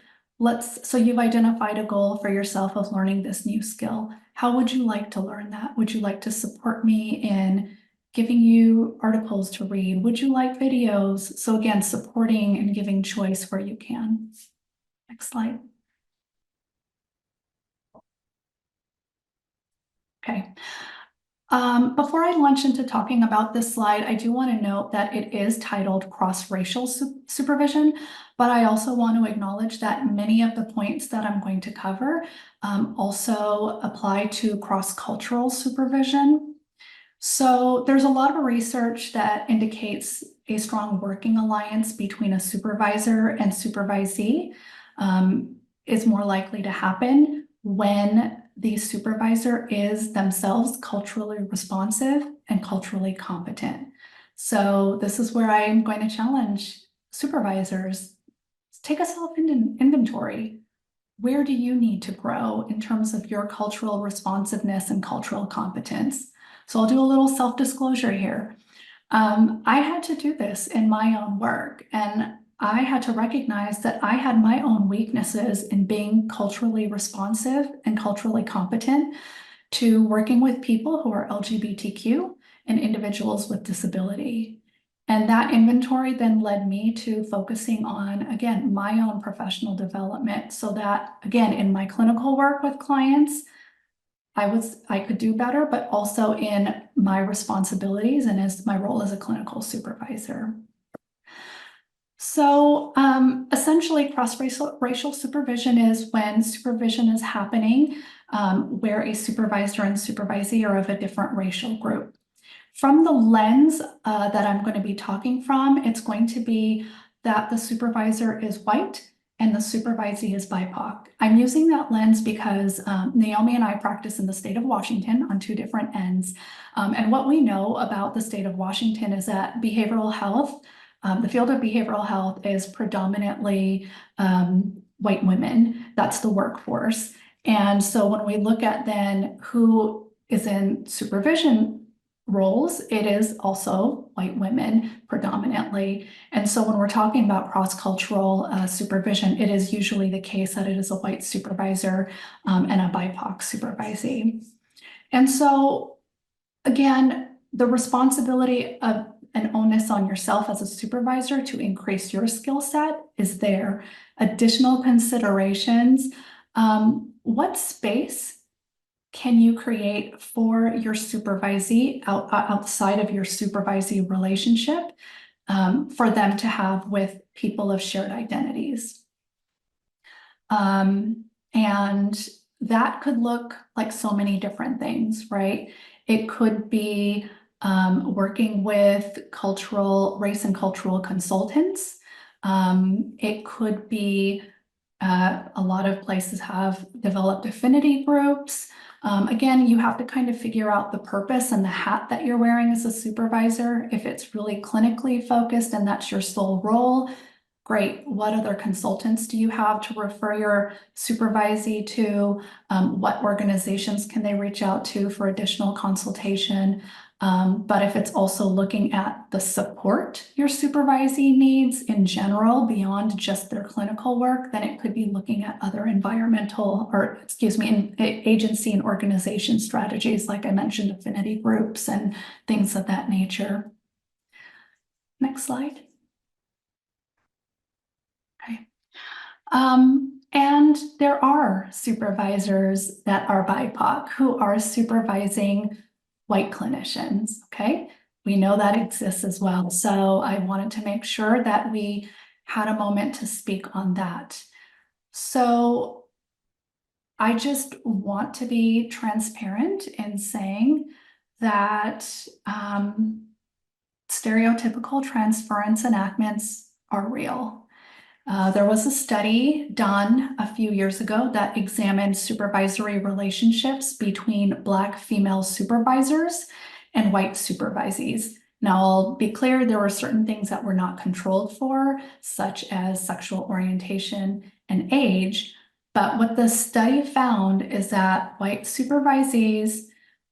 So you've identified a goal for yourself of learning this new skill. How would you like to learn that? Would you like to support me in giving you articles to read? Would you like videos? So again, supporting and giving choice where you can. Next slide. Okay. Before I launch into talking about this slide, I do want to note that it is titled cross-racial supervision, but I also want to acknowledge that many of the points that I'm going to cover also apply to cross-cultural supervision. So there's a lot of research that indicates a strong working alliance between a supervisor and supervisee is more likely to happen when the supervisor is themselves culturally responsive and culturally competent. So this is where I'm going to challenge supervisors. Take a self-inventory. Where do you need to grow in terms of your cultural responsiveness and cultural competence? So I'll do a little self-disclosure here. I had to do this in my own work, and I had to recognize that I had my own weaknesses in being culturally responsive and culturally competent to working with people who are LGBTQ and individuals with disability. And that inventory then led me to focusing on, again, my own professional development so that, again, in my clinical work with clients, I could do better, but also in my responsibilities and as my role as a clinical supervisor. So essentially cross-racial supervision is when supervision is happening where a supervisor and supervisee are of a different racial group. From the lens that I'm going to be talking from, it's going to be that the supervisor is white and the supervisee is BIPOC. I'm using that lens because Naomi and I practice in the state of Washington on two different ends. And what we know about the state of Washington is that behavioral health, the field of behavioral health is predominantly white women. That's the workforce. And so when we look at then who is in supervision roles, it is also white women predominantly. And so when we're talking about cross-cultural supervision, it is usually the case that it is a white supervisor and a BIPOC supervisee. And so again, the responsibility of an onus on yourself as a supervisor to increase your skill set is there. Additional considerations, what space can you create for your supervisee outside of your supervisee relationship for them to have with people of shared identities? And that could look like so many different things, right? It could be working with race and cultural consultants. It could be a lot of places have developed affinity groups. Again, you have to kind of figure out the purpose and the hat that you're wearing as a supervisor. If it's really clinically focused and that's your sole role, great. What other consultants do you have to refer your supervisee to? What organizations can they reach out to for additional consultation? But if it's also looking at the support your supervisee needs in general beyond just their clinical work, then it could be looking at other agency and organization strategies, like I mentioned, affinity groups and things of that nature. Next slide. Okay. And there are supervisors that are BIPOC who are supervising white clinicians, okay? We know that exists as well. So I wanted to make sure that we had a moment to speak on that. So I just want to be transparent in saying that stereotypical transference enactments are real. There was a study done a few years ago that examined supervisory relationships between Black female supervisors and white supervisees. Now, I'll be clear, there were certain things that were not controlled for, such as sexual orientation and age. But what the study found is that white supervisees'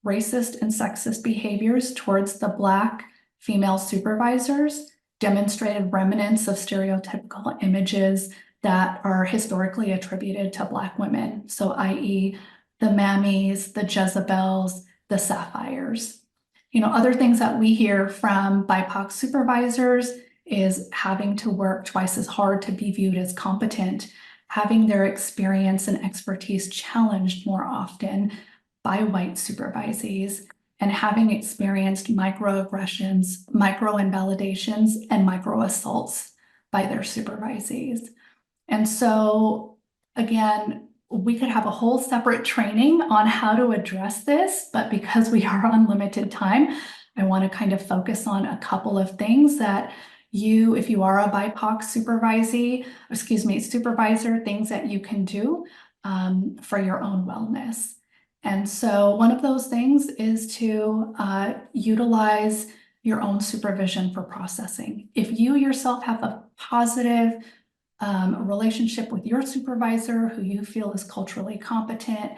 racist and sexist behaviors towards the Black female supervisors demonstrated remnants of stereotypical images that are historically attributed to Black women. So i.e. the Mammies, the Jezebels, the Sapphires. You know, other things that we hear from BIPOC supervisors is having to work twice as hard to be viewed as competent, having their experience and expertise challenged more often by white supervisees, and having experienced microaggressions, micro-invalidations, and micro-assaults by their supervisees. And so, again, we could have a whole separate training on how to address this, but because we are on limited time, I want to kind of focus on a couple of things that you, if you are a BIPOC supervisor, things that you can do for your own wellness. And so one of those things is to utilize your own supervision for processing. If you yourself have a positive relationship with your supervisor who you feel is culturally competent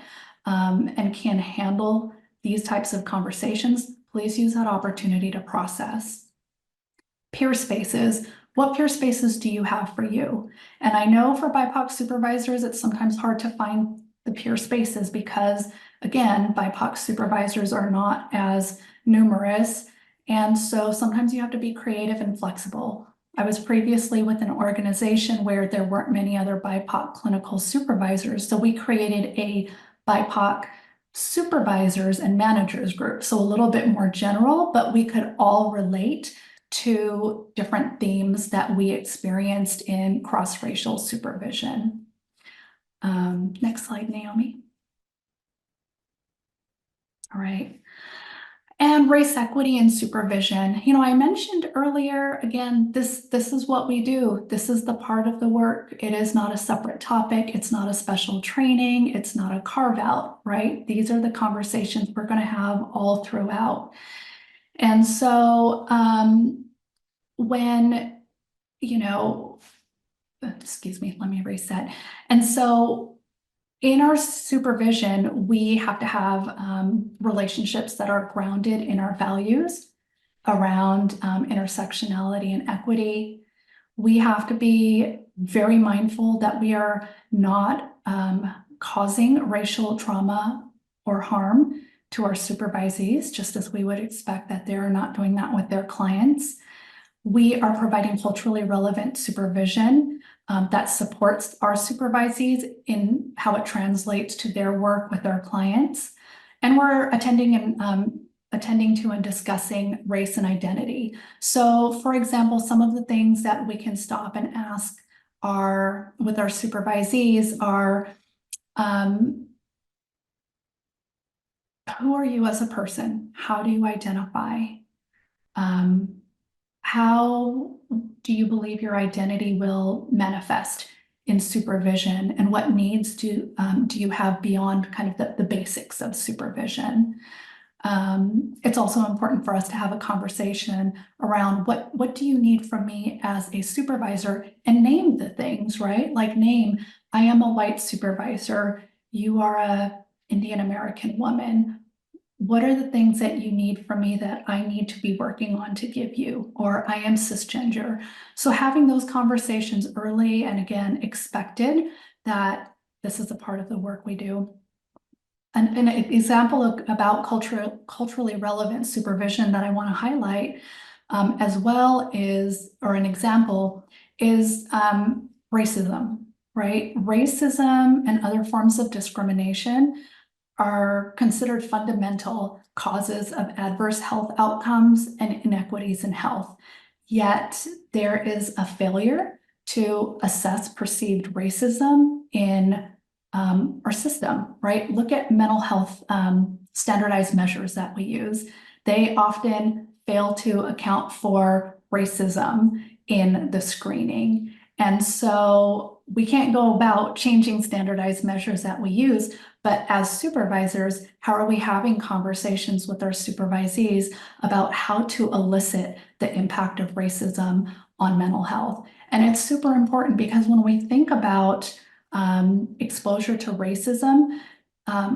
and can handle these types of conversations, please use that opportunity to process. Peer spaces. What peer spaces do you have for you? And I know for BIPOC supervisors, it's sometimes hard to find the peer spaces because, again, BIPOC supervisors are not as numerous. And so sometimes you have to be creative and flexible. I was previously with an organization where there weren't many other BIPOC clinical supervisors. So we created a BIPOC supervisors and managers group. So a little bit more general, but we could all relate to different themes that we experienced in cross-racial supervision. Next slide, Naomi. All right. And race equity and supervision. You know, I mentioned earlier, again, this is what we do. This is the part of the work. It is not a separate topic. It's not a special training. It's not a carve out, right? These are the conversations we're going to have all throughout. And so when, you know, excuse me, let me erase that. And so in our supervision, we have to have relationships that are grounded in our values around intersectionality and equity. We have to be very mindful that we are not causing racial trauma or harm to our supervisees, just as we would expect that they're not doing that with their clients. We are providing culturally relevant supervision that supports our supervisees in how it translates to their work with our clients. And we're attending to and discussing race and identity. So, for example, some of the things that we can stop and ask with our supervisees are, who are you as a person? How do you identify? How do you believe your identity will manifest in supervision, and what needs do you have beyond kind of the basics of supervision? It's also important for us to have a conversation around what do you need from me as a supervisor, and name the things, right? Like name, I am a white supervisor, you are a Indian American woman. What are the things that you need from me that I need to be working on to give you? Or I am cisgender. So having those conversations early, and again, expected that this is a part of the work we do. And an example about culturally relevant supervision that I want to highlight as well is, or an example is racism, right? Racism and other forms of discrimination are considered fundamental causes of adverse health outcomes and inequities in health. Yet there is a failure to assess perceived racism in our system, right? Look at mental health standardized measures that we use. They often fail to account for racism in the screening. And so we can't go about changing standardized measures that we use, but as supervisors, how are we having conversations with our supervisees about how to elicit the impact of racism on mental health? And it's super important because when we think about exposure to racism,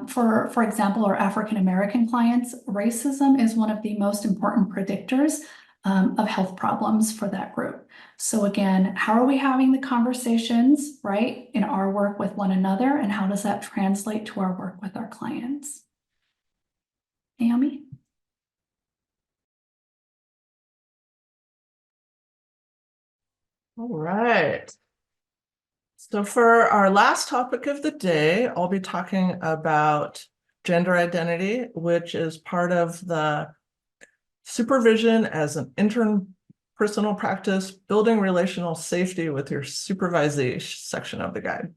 for example, our African American clients, racism is one of the most important predictors of health problems for that group. So again, how are we having the conversations, right, in our work with one another, and how does that translate to our work with our clients? Naomi? All right. So for our last topic of the day, I'll be talking about gender identity, which is part of the supervision as an interpersonal practice, building relational safety with your supervisee section of the guide.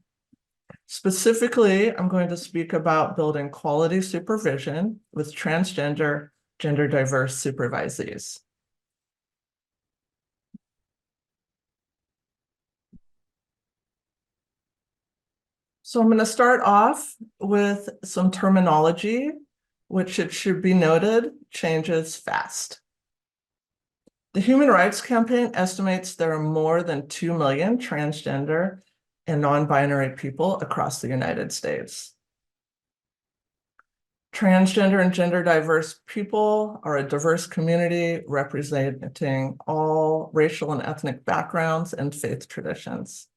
Specifically, I'm going to speak about building quality supervision with transgender, gender diverse supervisees. So I'm going to start off with some terminology, which it should be noted changes fast. The Human Rights Campaign estimates there are more than 2 million transgender and non-binary people across the United States. Transgender and gender diverse people are a diverse community representing all racial and ethnic backgrounds and faith traditions.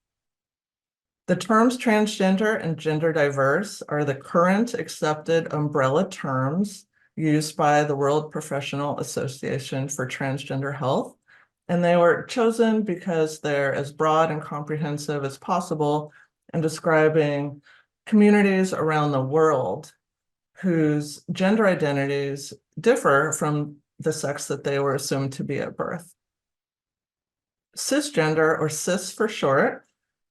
The terms transgender and gender diverse are the current accepted umbrella terms used by the World Professional Association for Transgender Health, and they were chosen because they're as broad and comprehensive as possible in describing communities around the world whose gender identities differ from the sex that they were assumed to be at birth. Cisgender, or cis for short,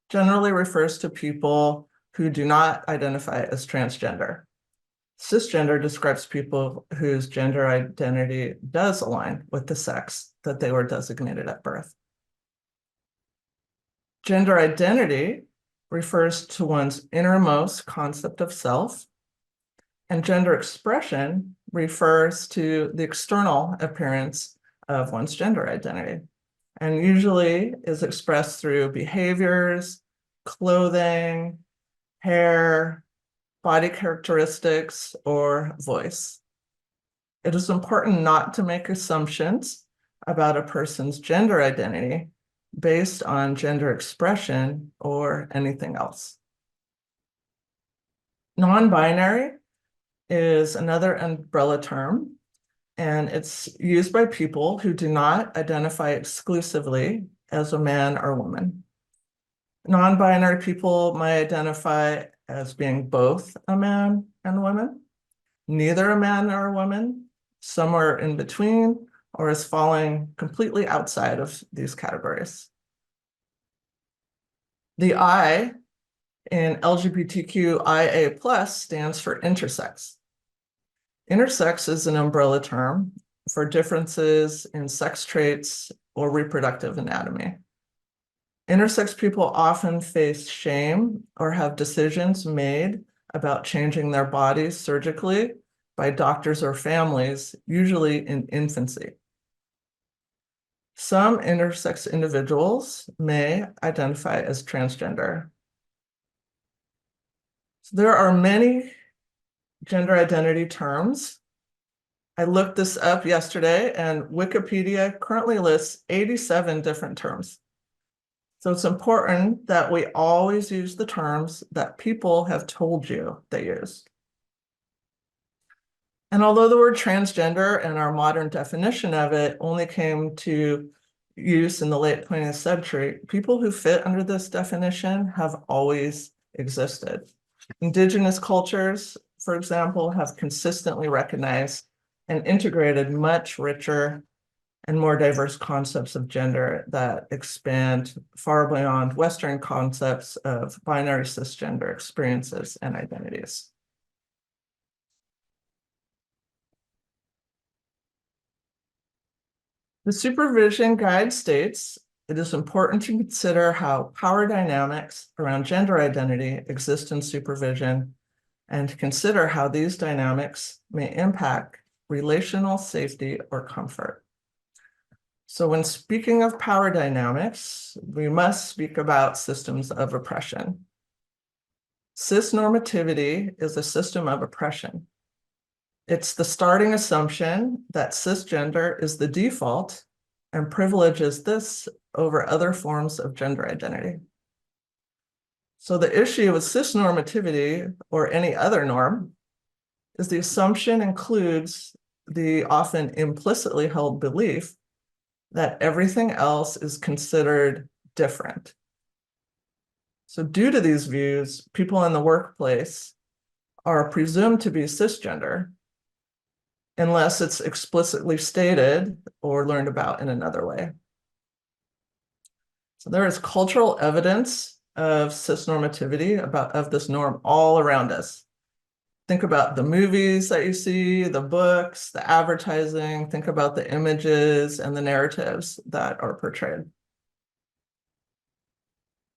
generally refers to people who do not identify as transgender. Cisgender describes people whose gender identity does align with the sex that they were designated at birth. Gender identity refers to one's innermost concept of self, and gender expression refers to the external appearance of one's gender identity, and usually is expressed through behaviors, clothing, hair, body characteristics, or voice. It is important not to make assumptions about a person's gender identity based on gender expression or anything else. Non-binary is another umbrella term, and it's used by people who do not identify exclusively as a man or woman. Non-binary people might identify as being both a man and a woman, neither a man or a woman, somewhere in between, or as falling completely outside of these categories. The I in LGBTQIA+ stands for intersex. Intersex is an umbrella term for differences in sex traits or reproductive anatomy. Intersex people often face shame or have decisions made about changing their bodies surgically by doctors or families, usually in infancy. Some intersex individuals may identify as transgender. So there are many gender identity terms. I looked this up yesterday, and Wikipedia currently lists 87 different terms. So it's important that we always use the terms that people have told you they use. And although the word transgender and our modern definition of it only came to use in the late 20th century, people who fit under this definition have always existed. Indigenous cultures, for example, have consistently recognized and integrated much richer and more diverse concepts of gender that expand far beyond Western concepts of binary cisgender experiences and identities. The supervision guide states it is important to consider how power dynamics around gender identity exist in supervision and to consider how these dynamics may impact relational safety or comfort. So when speaking of power dynamics, we must speak about systems of oppression. Cisnormativity is a system of oppression. It's the starting assumption that cisgender is the default and privileges this over other forms of gender identity. So the issue with cisnormativity, or any other norm, is the assumption includes the often implicitly held belief that everything else is considered different. So due to these views, people in the workplace are presumed to be cisgender unless it's explicitly stated or learned about in another way. So there is cultural evidence of cisnormativity of this norm all around us. Think about the movies that you see, the books, the advertising, think about the images and the narratives that are portrayed.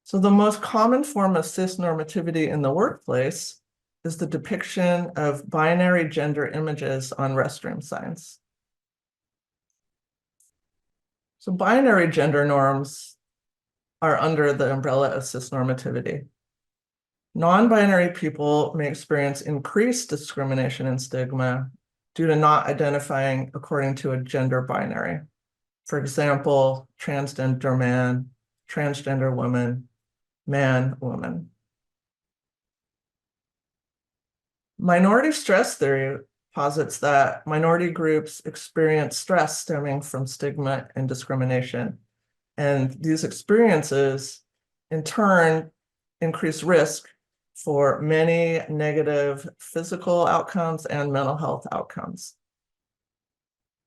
So the most common form of cisnormativity in the workplace is the depiction of binary gender images on restroom signs. So binary gender norms are under the umbrella of cisnormativity. Non-binary people may experience increased discrimination and stigma due to not identifying according to a gender binary. For example, transgender man, transgender woman, man, woman. Minority stress theory posits that minority groups experience stress stemming from stigma and discrimination. And these experiences, in turn, increase risk for many negative physical outcomes and mental health outcomes.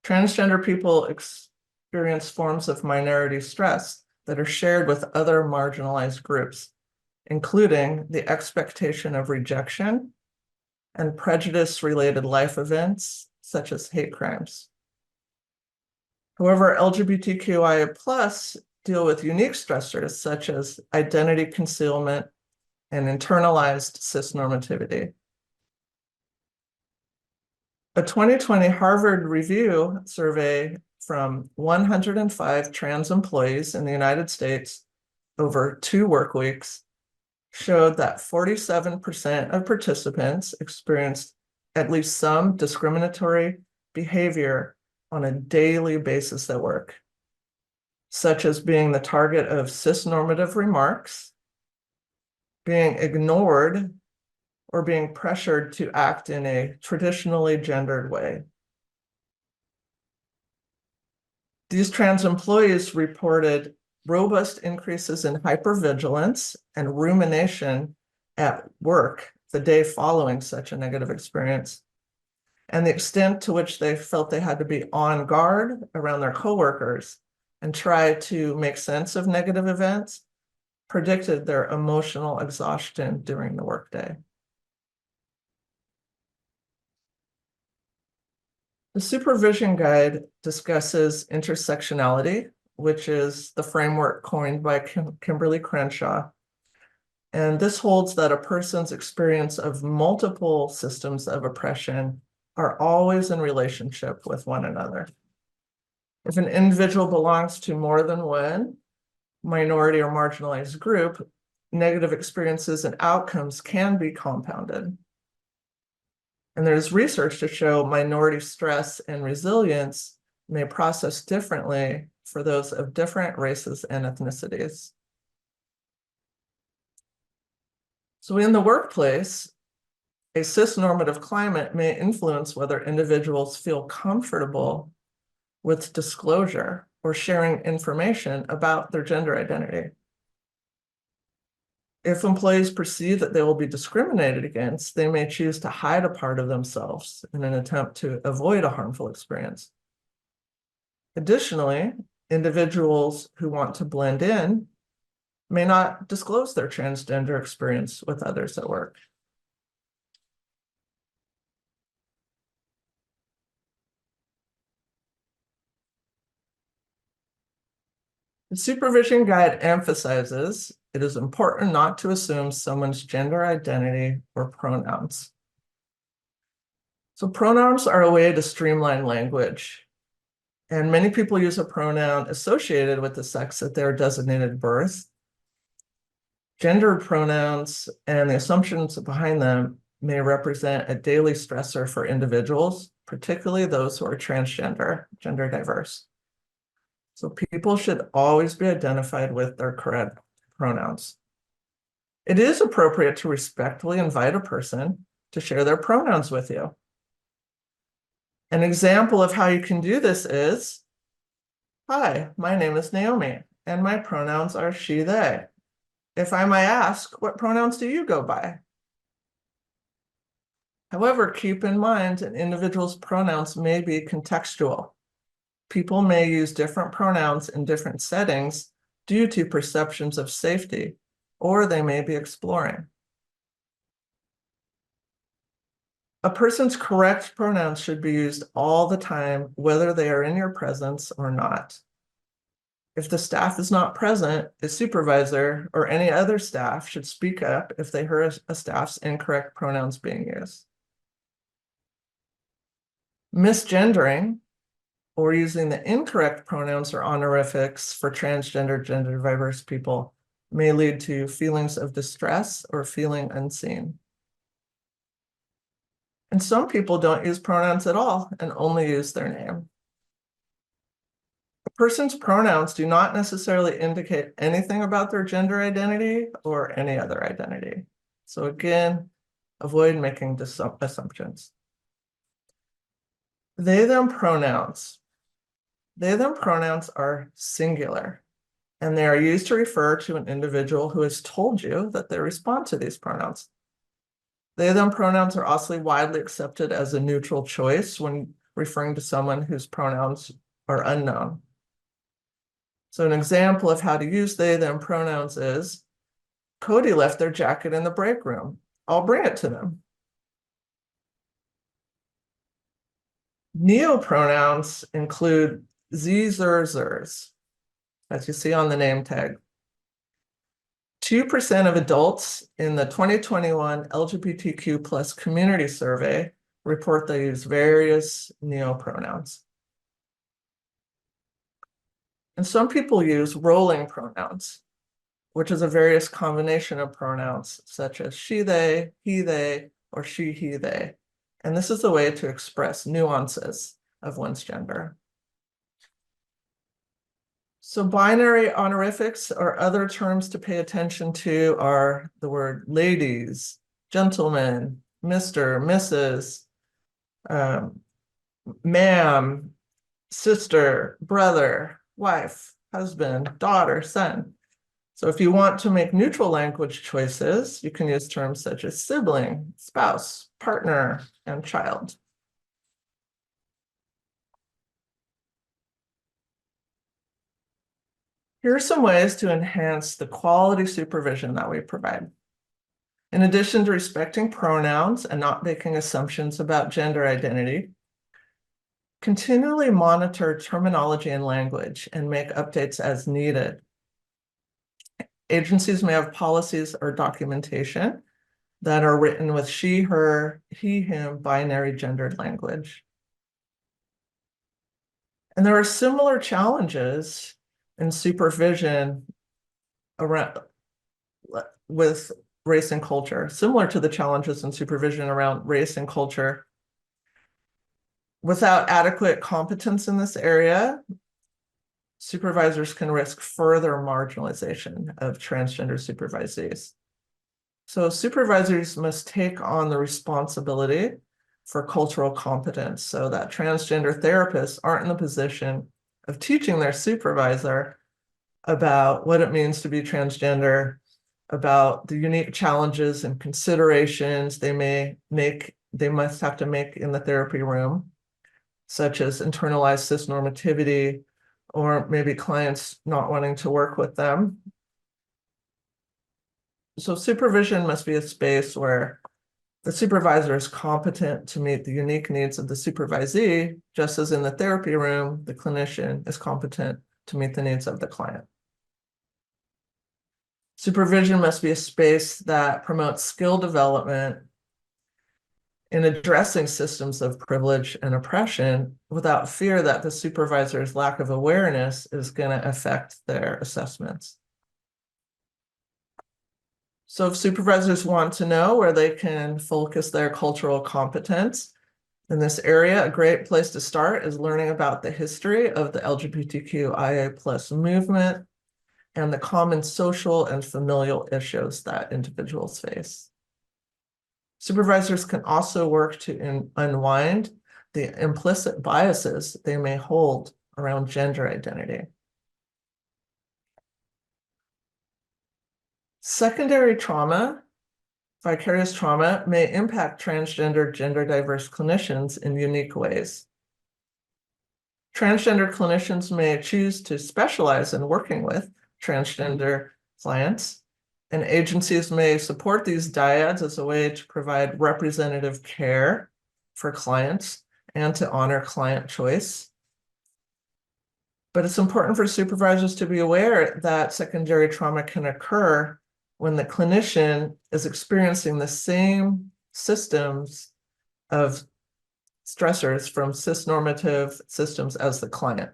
Transgender people experience forms of minority stress that are shared with other marginalized groups, including the expectation of rejection and prejudice-related life events, such as hate crimes. However, LGBTQIA+ deal with unique stressors, such as identity concealment and internalized cisnormativity. A 2020 Harvard Review survey from 105 trans employees in the United States over 2 work weeks showed that 47% of participants experienced at least some discriminatory behavior on a daily basis at work, such as being the target of cisnormative remarks, being ignored, or being pressured to act in a traditionally gendered way. These trans employees reported robust increases in hypervigilance and rumination at work the day following such a negative experience. And the extent to which they felt they had to be on guard around their coworkers and try to make sense of negative events predicted their emotional exhaustion during the workday. The Supervision Guide discusses intersectionality, which is the framework coined by Kimberly Crenshaw. And this holds that a person's experience of multiple systems of oppression are always in relationship with one another. If an individual belongs to more than one minority or marginalized group, negative experiences and outcomes can be compounded. And there's research to show minority stress and resilience may process differently for those of different races and ethnicities. So in the workplace, a cisnormative climate may influence whether individuals feel comfortable with disclosure or sharing information about their gender identity. If employees perceive that they will be discriminated against, they may choose to hide a part of themselves in an attempt to avoid a harmful experience. Additionally, individuals who want to blend in may not disclose their transgender experience with others at work. The Supervision Guide emphasizes it is important not to assume someone's gender identity or pronouns. So pronouns are a way to streamline language. And many people use a pronoun associated with the sex that they're designated at birth. Gendered pronouns and the assumptions behind them may represent a daily stressor for individuals, particularly those who are transgender, gender diverse. So people should always be identified with their correct pronouns. It is appropriate to respectfully invite a person to share their pronouns with you. An example of how you can do this is, "Hi, my name is Naomi, and my pronouns are she, they. If I may ask, what pronouns do you go by?" However, keep in mind an individual's pronouns may be contextual. People may use different pronouns in different settings due to perceptions of safety, or they may be exploring. A person's correct pronouns should be used all the time, whether they are in your presence or not. If the staff is not present, a supervisor or any other staff should speak up if they heard a staff's incorrect pronouns being used. Misgendering, or using the incorrect pronouns or honorifics for transgender, gender diverse people, may lead to feelings of distress or feeling unseen. And some people don't use pronouns at all and only use their name. A person's pronouns do not necessarily indicate anything about their gender identity or any other identity. So again, avoid making assumptions. They, them pronouns. They, them pronouns are singular, and they are used to refer to an individual who has told you that they respond to these pronouns. They, them pronouns are also widely accepted as a neutral choice when referring to someone whose pronouns are unknown. So an example of how to use they, them pronouns is, Cody left their jacket in the break room. I'll bring it to them. Neopronouns include ze, zer, zers, as you see on the name tag. 2% of adults in the 2021 LGBTQ plus community survey report they use various neopronouns. And some people use rolling pronouns, which is a various combination of pronouns such as she, they, he, they, or she, he, they. And this is a way to express nuances of one's gender. So binary honorifics or other terms to pay attention to are the word ladies, gentlemen, Mr., Mrs., ma'am, sister, brother, wife, husband, daughter, son. So if you want to make neutral language choices, you can use terms such as sibling, spouse, partner, and child. Here are some ways to enhance the quality supervision that we provide. In addition to respecting pronouns and not making assumptions about gender identity, continually monitor terminology and language and make updates as needed. Agencies may have policies or documentation that are written with she, her, he, him, binary gendered language. And there are similar challenges in supervision around with race and culture, similar to the challenges in supervision around race and culture. Without adequate competence in this area, supervisors can risk further marginalization of transgender supervisees. So supervisors must take on the responsibility for cultural competence so that transgender therapists aren't in the position of teaching their supervisor about what it means to be transgender, about the unique challenges and considerations they must have to make in the therapy room, such as internalized cisnormativity, or maybe clients not wanting to work with them. So supervision must be a space where the supervisor is competent to meet the unique needs of the supervisee, just as in the therapy room, the clinician is competent to meet the needs of the client. Supervision must be a space that promotes skill development in addressing systems of privilege and oppression without fear that the supervisor's lack of awareness is going to affect their assessments. So if supervisors want to know where they can focus their cultural competence in this area, a great place to start is learning about the history of the LGBTQIA+ movement and the common social and familial issues that individuals face. Supervisors can also work to unwind the implicit biases they may hold around gender identity. Secondary trauma vicarious trauma may impact transgender, gender diverse clinicians in unique ways. Transgender clinicians may choose to specialize in working with transgender clients, and agencies may support these dyads as a way to provide representative care for clients and to honor client choice. But it's important for supervisors to be aware that secondary trauma can occur when the clinician is experiencing the same systems of stressors from cisnormative systems as the client.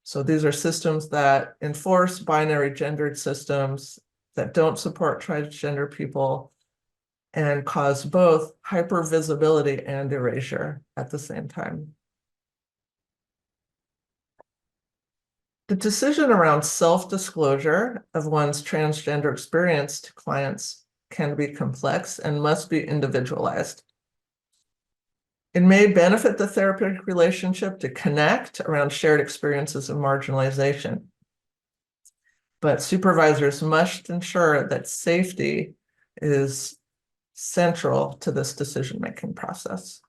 So these are systems that enforce binary gendered systems that don't support transgender people and cause both hypervisibility and erasure at the same time. The decision around self-disclosure of one's transgender experience to clients can be complex and must be individualized. It may benefit the therapeutic relationship to connect around shared experiences of marginalization, but supervisors must ensure that safety is central to this decision-making process.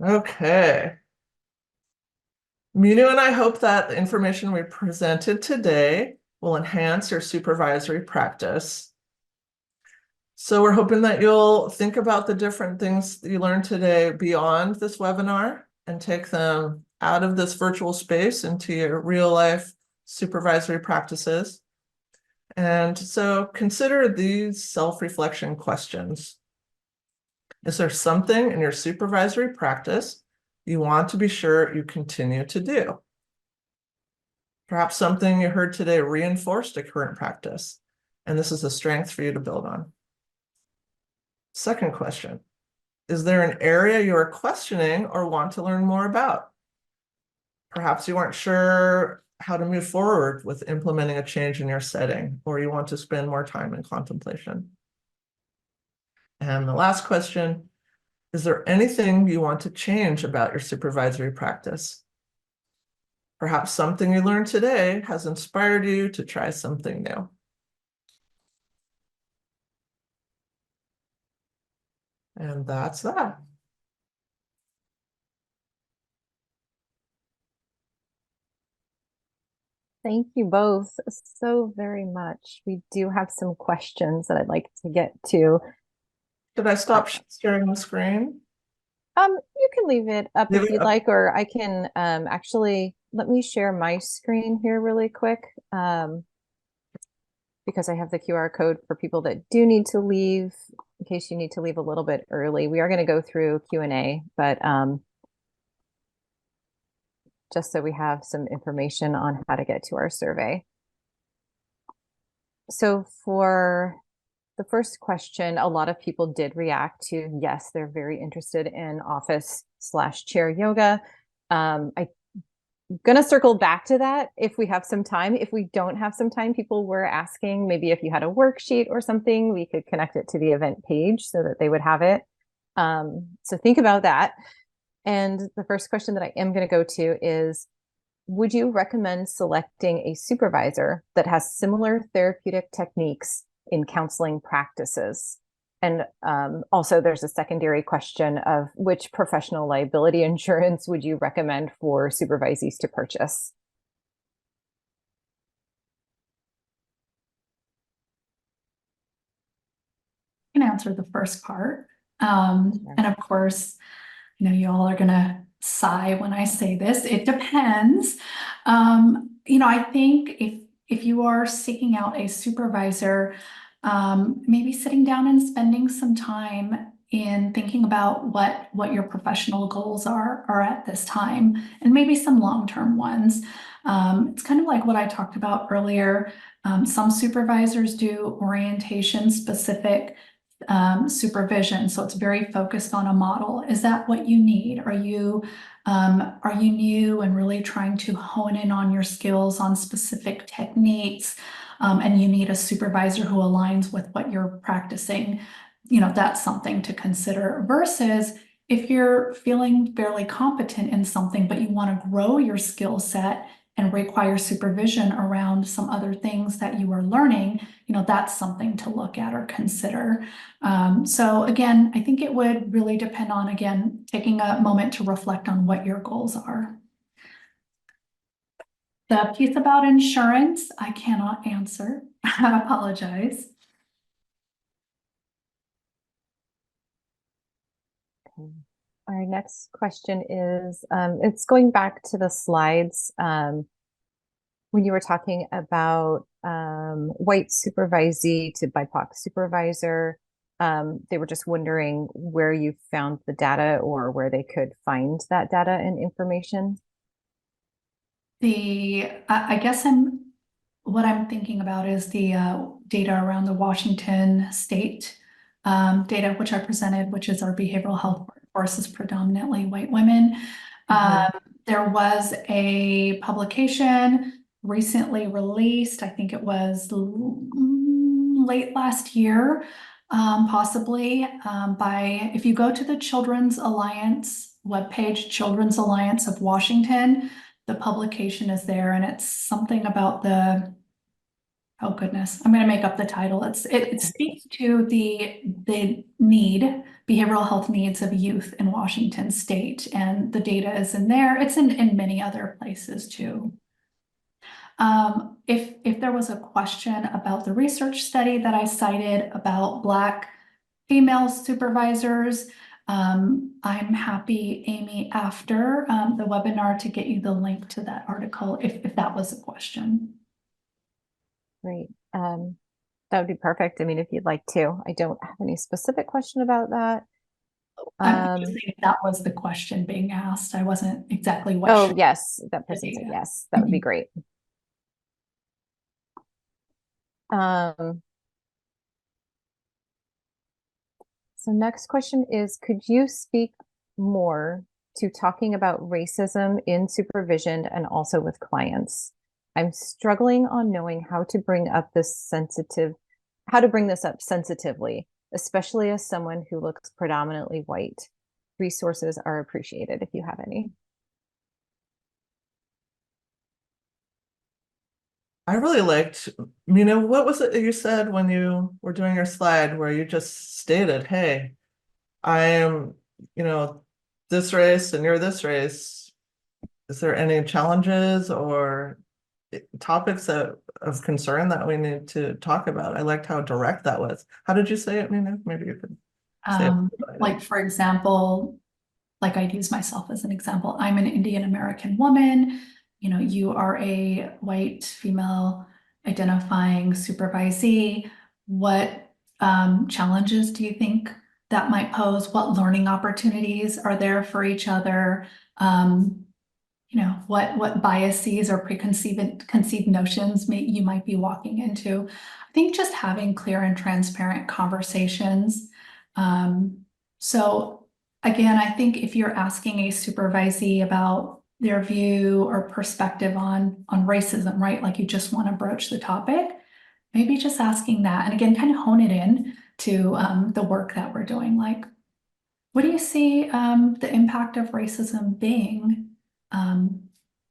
Okay. Minu and I hope that the information we presented today will enhance your supervisory practice. So we're hoping that you'll think about the different things that you learned today beyond this webinar and take them out of this virtual space into your real life supervisory practices. And so consider these self-reflection questions. Is there something in your supervisory practice you want to be sure you continue to do? Perhaps something you heard today reinforced a current practice, and this is a strength for you to build on. Second question, is there an area you are questioning or want to learn more about? Perhaps you aren't sure how to move forward with implementing a change in your setting, or you want to spend more time in contemplation. And the last question, is there anything you want to change about your supervisory practice? Perhaps something you learned today has inspired you to try something new. And that's that. Thank you both so very much. We do have some questions that I'd like to get to. Did I stop sharing the screen? You can leave it up if you'd Okay. like, or I can actually, let me share my screen here really quick, because I have the QR code for people that do need to leave, in case you need to leave a little bit early. We are going to go through Q&A, but just so we have some information on how to get to our survey. So for the first question, a lot of people did react to, yes, they're very interested in office/chair yoga. I'm going to circle back to that if we have some time. If we don't have some time, people were asking maybe if you had a worksheet or something, we could connect it to the event page so that they would have it. So think about that. And the first question that I am going to go to is, would you recommend selecting a supervisor that has similar therapeutic techniques in counseling practices? And also there's a secondary question of which professional liability insurance would you recommend for supervisees to purchase? I can answer the first part. And of course, you all are going to sigh when I say this. It depends. I think if you are seeking out a supervisor, maybe sitting down and spending some time in thinking about what your professional goals are at this time, and maybe some long-term ones. It's kind of like what I talked about earlier. Some supervisors do orientation-specific supervision, so it's very focused on a model. Is that what you need? Are you new and really trying to hone in on your skills on specific techniques, and you need a supervisor who aligns with what you're practicing? That's something to consider. Versus if you're feeling fairly competent in something, but you want to grow your skill set and require supervision around some other things that you are learning, that's something to look at or consider. So again, I think it would really depend on, again, taking a moment to reflect on what your goals are. The piece about insurance, I cannot answer. I apologize. Our next question is, it's going back to the slides when you were talking about white supervisee to BIPOC supervisor. They were just wondering where you found the data or where they could find that data and information. I guess what I'm thinking about is the data around the Washington state data, which I presented, which is our behavioral health workforce is predominantly white women. There was a publication recently released, I think it was late last year, possibly, if you go to the Children's Alliance webpage, Children's Alliance of Washington, the publication is there, and it's something about oh goodness, I'm going to make up the title. It speaks to the behavioral health needs of youth in Washington state, and the data is in there. It's in many other places too. If there was a question about the research study that I cited about Black female supervisors, I'm happy, Amy, after the webinar to get you the link to that article if that was a question. Great. That would be perfect. I mean, if you'd like to. I don't have any specific question about that. I'm just saying if that was the question being asked. I wasn't exactly what. Oh, yes, that person said yes. That would be great. So next question is, could you speak more to talking about racism in supervision and also with clients? I'm struggling on knowing how to bring this up sensitively, especially as someone who looks predominantly white. Resources are appreciated if you have any. I really liked, Minu, what was it you said when you were doing your slide where you just stated, hey, I am, this race and you're this race. Is there any challenges or topics of concern that we need to talk about? I liked how direct that was. How did you say it, Minu? Maybe you could say it. Like, for example, like I'd use myself as an example. I'm an Indian American woman. You are a white female identifying supervisee. What challenges do you think that might pose? What learning opportunities are there for each other? What biases or conceived notions you might be walking into? I think just having clear and transparent conversations. So again, I think if you're asking a supervisee about their view or perspective on racism, right? Like you just want to broach the topic, maybe just asking that. And again, kind of hone it in to the work that we're doing. Like, what do you see the impact of racism being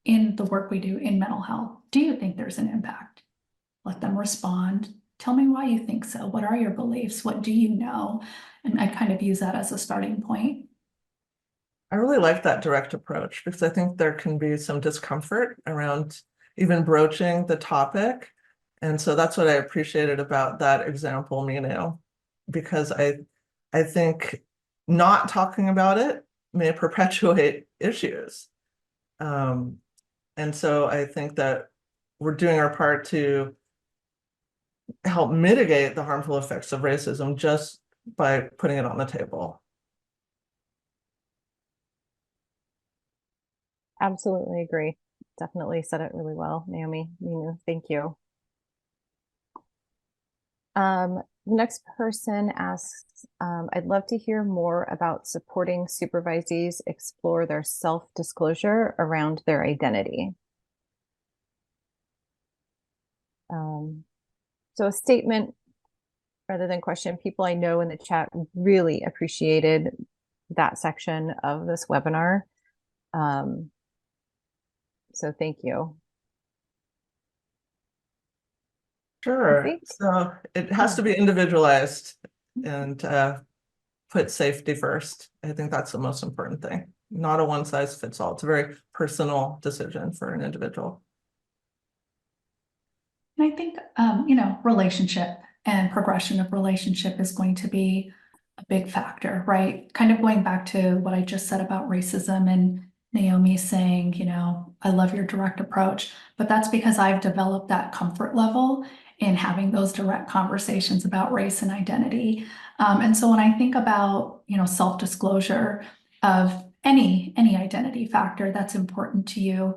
in the work we do in mental health? Do you think there's an impact? Let them respond. Tell me why you think so. What are your beliefs? What do you know? And I kind of use that as a starting point. I really like that direct approach because I think there can be some discomfort around even broaching the topic. And so that's what I appreciated about that example, Minu, because I think not talking about it may perpetuate issues. And so I think that we're doing our part to help mitigate the harmful effects of racism just by putting it on the table. Absolutely agree. Definitely said it really well, Naomi. Minu, thank you. The next person asks, I'd love to hear more about supporting supervisees explore their self-disclosure around their identity. So a statement rather than question. People I know in the chat really appreciated that section of this webinar. So thank you. Sure. think. So it has Yeah. to be individualized and put safety first. I think that's the most important thing. Not a one size fits all. It's a very personal decision for an individual. And I think, relationship and progression of relationship is going to be a big factor, right? Kind of going back to what I just said about racism and Naomi saying, I love your direct approach, but that's because I've developed that comfort level in having those direct conversations about race and identity. And so when I think about, self-disclosure of any identity factor that's important to you,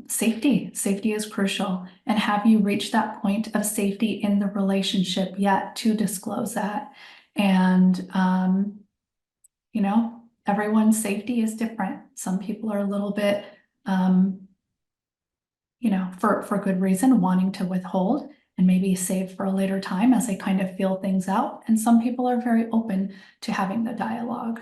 safety is crucial. And have you reached that point of safety in the relationship yet to disclose that? And, everyone's safety is different. Some people are a little bit, for good reason, wanting to withhold and maybe save for a later time as they kind of feel things out. And some people are very open to having the dialogue.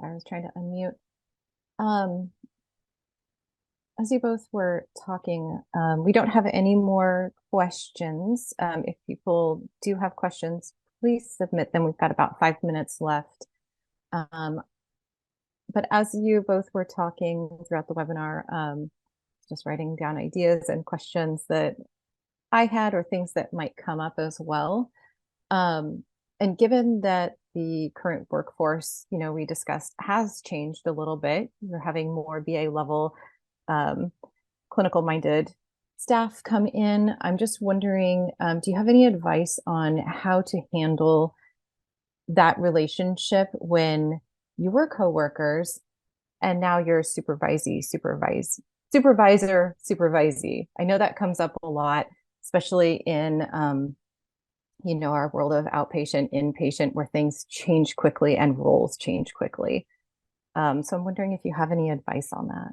I was trying to unmute. As you both were talking, we don't have any more questions. If people do have questions, please submit them. We've got about 5 minutes left. But as you both were talking throughout the webinar, just writing down ideas and questions that I had or things that might come up as well. And given that the current workforce, we discussed, has changed a little bit, you're having more BA level clinical minded staff come in. I'm just wondering, do you have any advice on how to handle that relationship when you were coworkers and now you're supervisor, supervisee? I know that comes up a lot, especially in our world of outpatient, inpatient, where things change quickly and roles change quickly. So I'm wondering if you have any advice on that.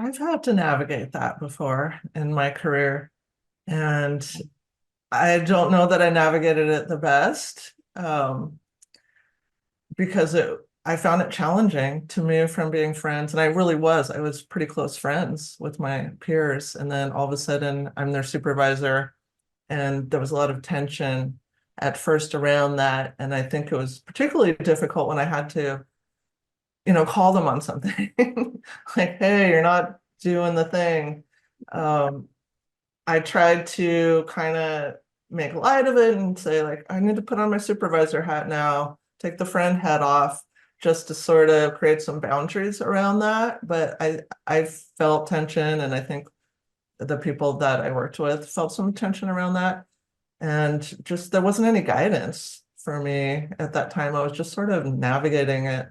I've had to navigate that before in my career, and I don't know that I navigated it the best, because I found it challenging to move from being friends, and I was pretty close friends with my peers, and then all of a sudden I'm their supervisor, and there was a lot of tension at first around that, and I think it was particularly difficult when I had to call them on something like, hey, you're not doing the thing. I tried to kind of make light of it and say, like, I need to put on my supervisor hat now, take the friend hat off, just to sort of create some boundaries around that. But I felt tension, and I think the people that I worked with felt some tension around that. And just there wasn't any guidance for me at that time. I was just sort of navigating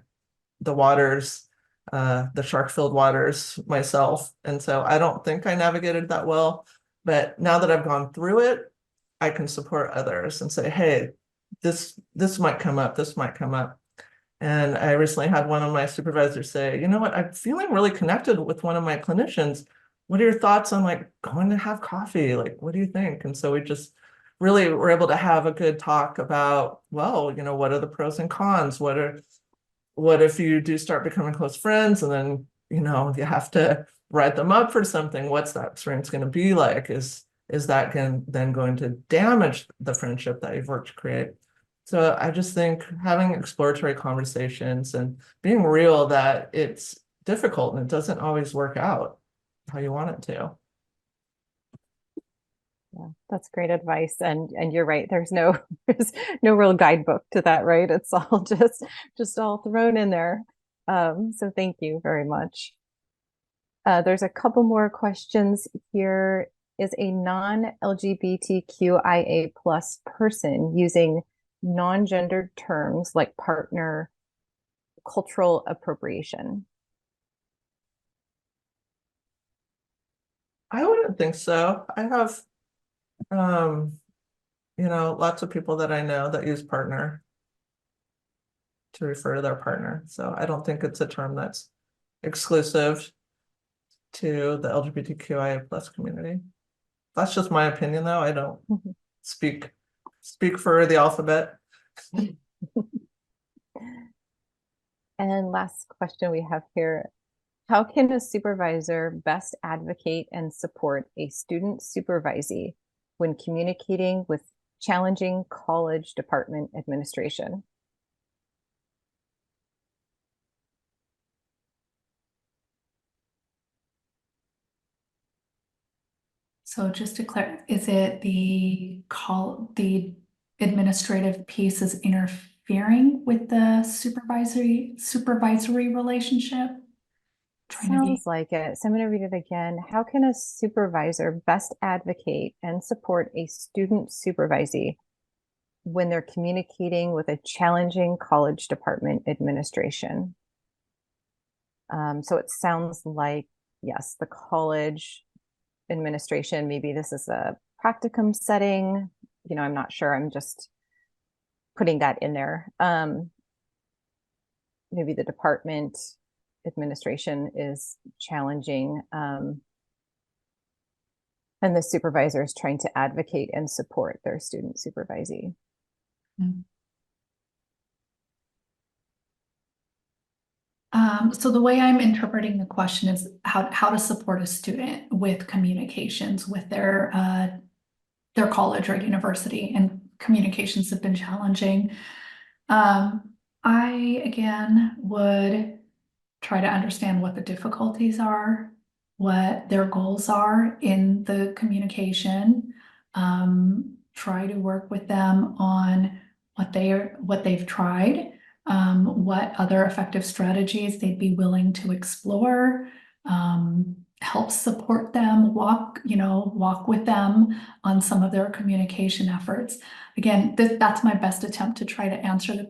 the waters, the shark-filled waters myself. And so I don't think I navigated that well. But now that I've gone through it, I can support others and say, hey, this might come up, this might come up. And I recently had one of my supervisors say, you know what, I'm feeling really connected with one of my clinicians. What are your thoughts on like going to have coffee? Like, what do you think? And so we just really were able to have a good talk about, well, what are the pros and cons? What if you do start becoming close friends and then, you have to write them up for something? What's that experience going to be like? Is that then going to damage the friendship that you've worked to create? So I just think having exploratory conversations and being real that it's difficult and it doesn't always work out how you want it to. Yeah, that's great advice. And you're right. There's no real guidebook to that, right? It's all just all thrown in there. So thank you very much. There's a couple more questions here. Is a non-LGBTQIA+ person using non-gendered terms like partner cultural appropriation? I wouldn't think so. I have lots of people that I know that use partner to refer to their partner. So I don't think it's a term that's exclusive to the LGBTQIA+ community. That's just my opinion, though. I don't speak for the alphabet. And last question we have here. How can a supervisor best advocate and support a student supervisee when communicating with challenging college department administration? So just to clarify, is it the administrative piece is interfering with the supervisory relationship? Sounds like it. So I'm going to read it again. How can a supervisor best advocate and support a student supervisee when they're communicating with a challenging college department administration? So it sounds like, yes, the college administration, maybe this is a practicum setting, I'm not sure. I'm just putting that in there. Maybe the department administration is challenging, and the supervisor is trying to advocate and support their student supervisee. Mm-hmm. So the way I'm interpreting the question is how to support a student with communications with their college or university, and communications have been challenging. I again would try to understand what the difficulties are, what their goals are in the communication. Try to work with them on what they've tried. What other effective strategies they'd be willing to explore, help support them, walk with them on some of their communication efforts. Again, that's my best attempt to try to answer the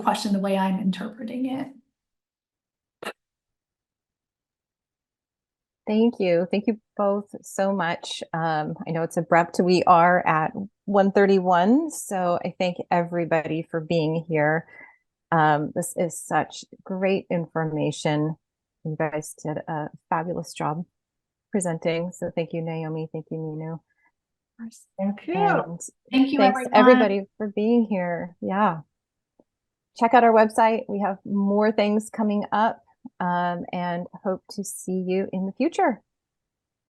question the way I'm interpreting it. Thank you. Thank you both so much. I know it's abrupt. We are at 1:31, so I thank everybody for being here. This is such great information. You guys did a fabulous job presenting. So thank you, Naomi. Thank you, Minu. Thank you. And thank you, thanks everybody for being here. Yeah. Check out our website. We have more things coming up, and hope to see you in the future.